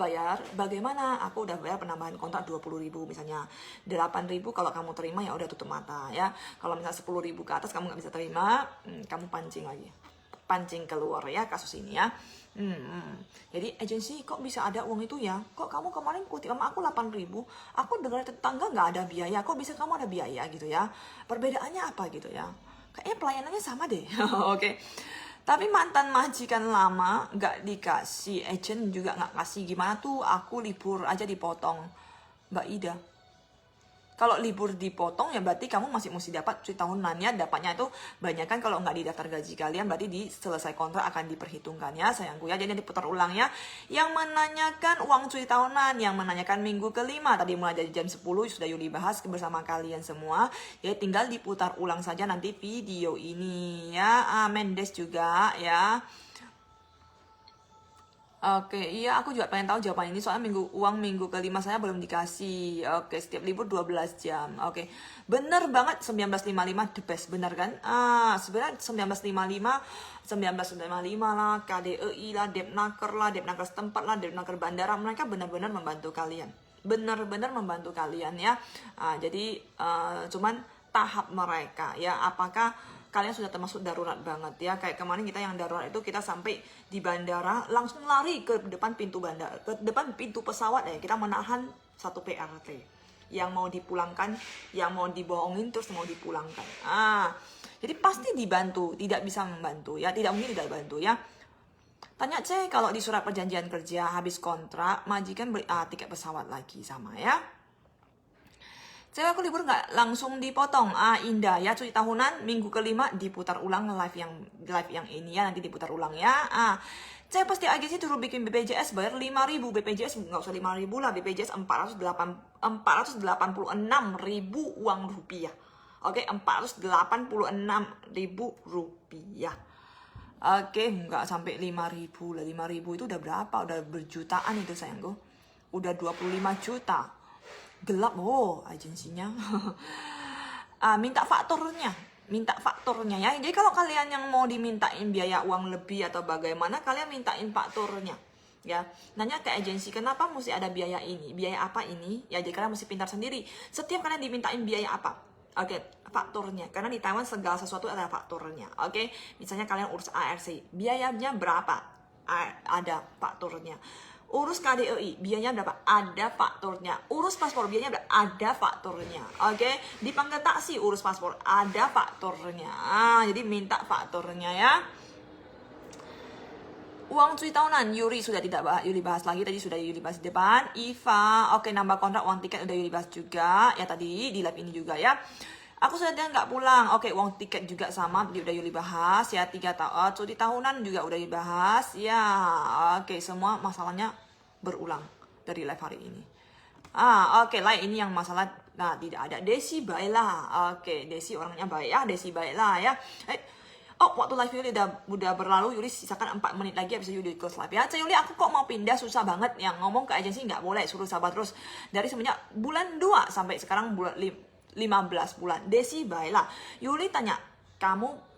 bayar, bagaimana? Aku udah bayar penambahan kontrak 20.000 misalnya, 8.000 kalau kamu terima ya udah tutup mata ya. Kalau misalnya 10.000 ke atas kamu nggak bisa terima, kamu pancing keluar ya kasus ini ya. Jadi agensi kok bisa ada uang itu ya? Kok kamu kemarin kutip sama aku 8.000, aku dengar tetangga nggak ada biaya, kok bisa kamu ada biaya gitu ya? Perbedaannya apa gitu ya? Kayaknya pelayanannya sama deh. Oke. Tapi mantan majikan lama nggak dikasih, agent juga nggak kasih. Gimana tuh? Aku libur aja dipotong. Mbak Ida, kalau libur dipotong ya berarti kamu masih mesti dapat cuti tahunannya. Dapatnya itu banyak kan, kalau nggak di daftar gaji kalian berarti di selesai kontrak akan diperhitungkan ya sayangku ya. Jadi diputar ulang ya. Yang menanyakan uang cuti tahunan, yang menanyakan minggu kelima, tadi mulai dari jam 10 sudah Yuli bahas bersama kalian semua. Jadi tinggal diputar ulang saja nanti video ini ya. Mendes juga ya. Oke, iya aku juga pengen tahu jawaban ini, soalnya uang minggu kelima saya belum dikasih. Oke, setiap libur 12 jam. Oke, bener banget 1955 the best, bener kan? Sebenarnya 1955 lah, KDEI lah, Depnaker setempat lah, Depnaker bandara, mereka benar-benar membantu kalian. Benar-benar membantu kalian ya. Jadi cuman tahap mereka ya, apakah kalian sudah termasuk darurat banget ya. Kayak kemarin kita yang darurat itu, kita sampai di bandara langsung lari ke depan pintu bandara, ke depan pintu pesawat ya. Kita menahan satu PRT yang mau dipulangkan, yang mau dibohongin terus mau dipulangkan. Jadi pasti dibantu, tidak bisa membantu ya, tidak mungkin tidak bantu ya. Tanya cek kalau di surat perjanjian kerja habis kontrak majikan beli tiket pesawat lagi sama ya. Cewek aku libur nggak langsung dipotong. Indah ya, cuti tahunan minggu kelima diputar ulang live yang ini ya, nanti diputar ulang ya. Cewek pasti agensi suruh bikin BPJS bayar 5.000, BPJS nggak usah 5.000 lah, BPJS 486.000 uang rupiah. Oke, 486.000 rupiah. Oke, nggak sampai 5.000 lah, 5.000 itu udah berapa? Udah berjutaan itu sayangku, udah 25 juta. Gelap agensinya. Minta fakturnya ya. Jadi kalau kalian yang mau dimintain biaya uang lebih atau bagaimana, kalian mintain fakturnya ya. Nanya ke agensi, kenapa mesti ada biaya ini, biaya apa ini ya. Jadi kalian mesti pintar sendiri setiap kalian dimintain biaya apa. Oke, fakturnya, karena di Taiwan segala sesuatu ada fakturnya. Oke, misalnya kalian urus ARC, biayanya berapa, ada fakturnya. Urus KDEI, biayanya berapa? Ada fakturnya. Urus paspor, biayanya berapa? Ada fakturnya. Oke, dipanggil taksi, urus paspor, ada fakturnya. Jadi minta fakturnya ya. Uang cuti tahunan, Yuri sudah tidak Yuli bahas lagi, tadi sudah Yuli bahas di depan. Iva, oke, nambah kontrak uang tiket udah Yuli bahas juga. Ya tadi di live ini juga ya. Aku sudah nggak pulang. Oke, uang tiket juga sama, tadi udah Yuli bahas ya. 3 tahun, cuti tahunan juga udah dibahas ya. Oke, semua masalahnya berulang dari live hari ini. Oke lah, ini yang masalah. Nah, tidak ada Desi, baiklah. Oke, Desi orangnya baik ya, Desi baiklah ya. Waktu live Yuli udah berlalu. Yuli sisakan 4 menit lagi habis Yuli close live ya. Yuli, aku kok mau pindah, susah banget. Yang ngomong ke agensi nggak boleh, suruh sabar terus. Dari semenjak bulan 2 sampai sekarang bulan 15 bulan. Desi, baiklah. Yuli tanya,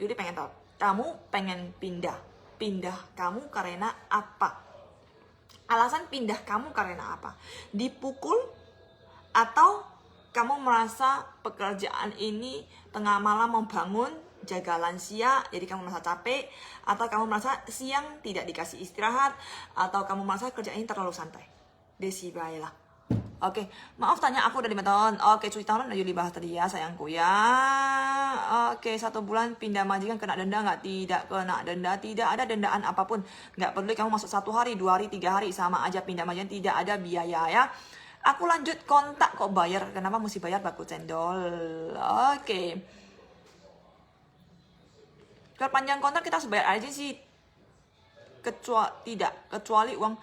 Yuli pengen tahu, kamu pengen pindah kamu karena apa? Alasan pindah kamu karena apa? Dipukul? Atau kamu merasa pekerjaan ini tengah malam membangun, jaga lansia, jadi kamu merasa capek? Atau kamu merasa siang tidak dikasih istirahat? Atau kamu merasa kerjaan ini terlalu santai? Desi, baiklah. Oke, maaf tanya aku udah 5 tahun. Oke, cuti tahunan udah Yuli bahas tadi ya, sayangku ya. Oke, 1 bulan pindah majikan kena denda nggak? Tidak kena denda, tidak ada dendaan apapun. Nggak peduli kamu masuk 1 hari, 2 hari, 3 hari, sama aja pindah majikan, tidak ada biaya ya. Aku lanjut kontak kok bayar. Kenapa mesti bayar baku cendol? Oke. Perpanjang kontrak kita harus bayar aja sih. Kecuali uang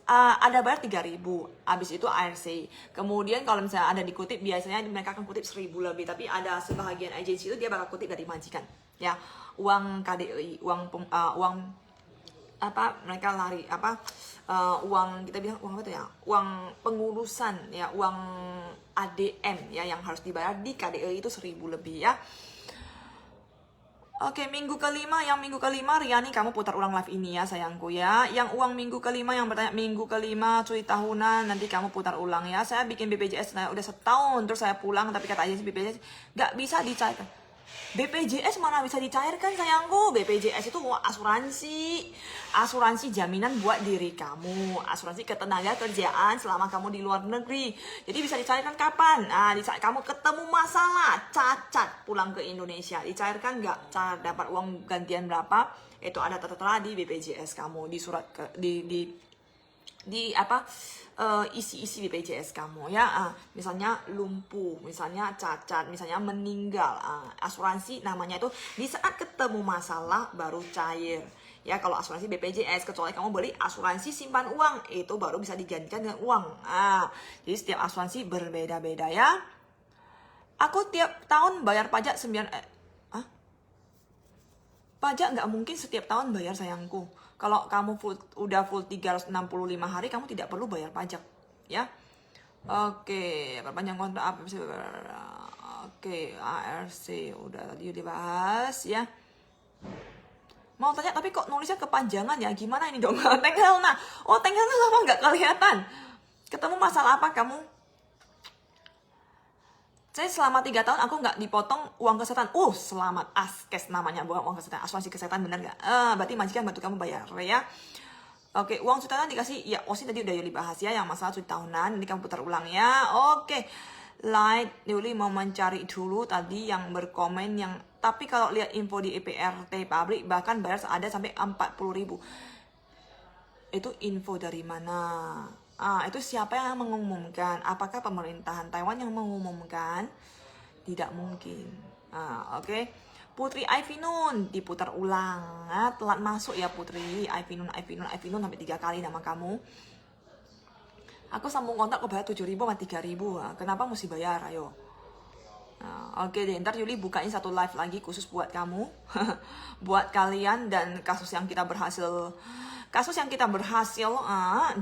ada bayar 3.000, habis itu ARC. Kemudian kalau misalnya ada dikutip, biasanya mereka akan kutip 1.000 lebih, tapi ada sebahagian agensi itu dia bakal kutip dari majikan ya, uang KDI, uang apa mereka lari uang, kita bilang uang apa itu ya, uang pengurusan ya, uang ADM ya, yang harus dibayar di KDI itu 1.000 lebih ya. Oke, minggu kelima Riani, kamu putar ulang live ini ya sayangku ya. Yang uang minggu kelima, yang bertanya minggu kelima cuti tahunan, nanti kamu putar ulang ya. Saya bikin BPJS udah setahun, terus saya pulang, tapi kata aja BPJS nggak bisa dicairkan. BPJS mana bisa dicairkan sayangku? BPJS itu asuransi jaminan buat diri kamu, asuransi ketenaga kerjaan selama kamu di luar negeri. Jadi bisa dicairkan kapan? Nah, di saat kamu ketemu masalah, cacat, pulang ke Indonesia, dicairkan nggak? Cara dapat uang gantian berapa? Itu ada tertera di BPJS kamu, di surat isi BPJS kamu ya. Misalnya lumpuh, misalnya cacat, misalnya meninggal, asuransi namanya itu di saat ketemu masalah baru cair ya. Kalau asuransi BPJS, kecuali kamu beli asuransi simpan uang, itu baru bisa digantikan dengan uang. Jadi setiap asuransi berbeda-beda ya. Aku tiap tahun bayar pajak 9 pajak nggak mungkin setiap tahun bayar sayangku. Kalau kamu udah full 365 hari, kamu tidak perlu bayar pajak ya. Oke, perpanjang kontrak apa sih? Oke, ARC udah tadi dibahas ya. Mau tanya, tapi kok nulisnya kepanjangan ya? Gimana ini dong? Tenghel, nah. Tenghel lama nggak kelihatan. Ketemu masalah apa kamu? Saya selama 3 tahun aku nggak dipotong uang kesehatan. Selamat, askes namanya, bukan uang kesehatan, asuransi kesehatan, bener nggak? Berarti majikan bantu kamu bayar ya. Oke, uang cuti tahunan dikasih ya. Osi tadi udah Yuli bahas ya, yang masalah cuti tahunan. Ini kamu putar ulang ya. Oke, Light Yuli mau mencari dulu tadi yang berkomen yang, tapi kalau lihat info di EPRT pabrik bahkan bayar ada sampai 40.000. Itu info dari mana? Itu siapa yang mengumumkan? Apakah pemerintahan Taiwan yang mengumumkan? Tidak mungkin. Oke. Putri Ivinun diputar ulang. Telat masuk ya Putri. Ivinun sampai 3 kali nama kamu. Aku sambung kontak kok bayar 7.000 sama 3.000. Kenapa mesti bayar? Ayo. Oke deh, ntar Yuli bukain 1 live lagi khusus buat kamu. Buat kalian dan kasus yang kita berhasil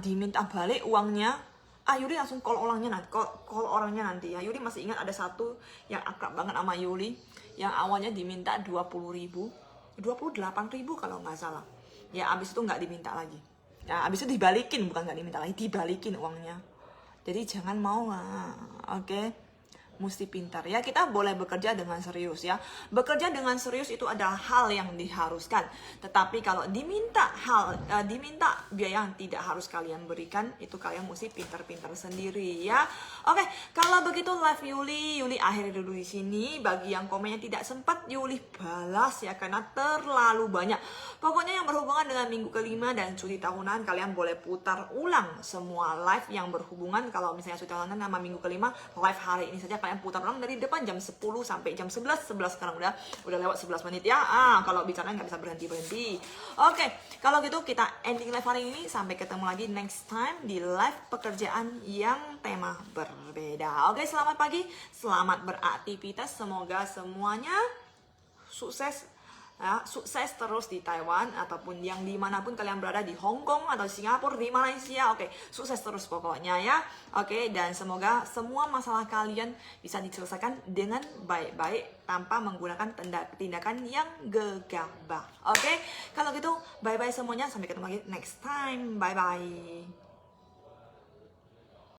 diminta balik uangnya. Yuli langsung call orangnya nanti ya. Yuli masih ingat ada satu yang akrab banget sama Yuli, yang awalnya diminta 20.000, 28.000 kalau nggak salah ya. Abis itu nggak diminta lagi ya, abis itu dibalikin, bukan nggak diminta lagi, dibalikin uangnya. Jadi jangan mau oke. Mesti pintar ya. Kita boleh bekerja dengan serius ya. Bekerja dengan serius itu adalah hal yang diharuskan. Tetapi kalau diminta biaya yang tidak harus kalian berikan, itu kalian mesti pintar-pintar sendiri ya. Oke, kalau begitu live Yuli akhiri dulu di sini. Bagi yang komennya tidak sempat Yuli balas ya, karena terlalu banyak. Pokoknya yang berhubungan dengan minggu kelima dan cuti tahunan, kalian boleh putar ulang semua live yang berhubungan. Kalau misalnya cuti tahunan sama minggu kelima, live hari ini saja kalian putar ulang dari depan jam 10 sampai jam 11 sekarang udah lewat 11 menit ya. Kalau bicara nggak bisa berhenti. Oke, kalau gitu kita ending live hari ini, sampai ketemu lagi next time di live pekerjaan yang tema berbeda. Oke, selamat pagi, selamat beraktivitas, semoga semuanya sukses ya, sukses terus di Taiwan ataupun yang dimanapun kalian berada, di Hong Kong atau Singapura, di Malaysia. Oke, sukses terus pokoknya ya. Oke, dan semoga semua masalah kalian bisa diselesaikan dengan baik-baik tanpa menggunakan tindakan yang gegabah. Oke, kalau gitu bye bye semuanya, sampai ketemu lagi next time. Bye bye.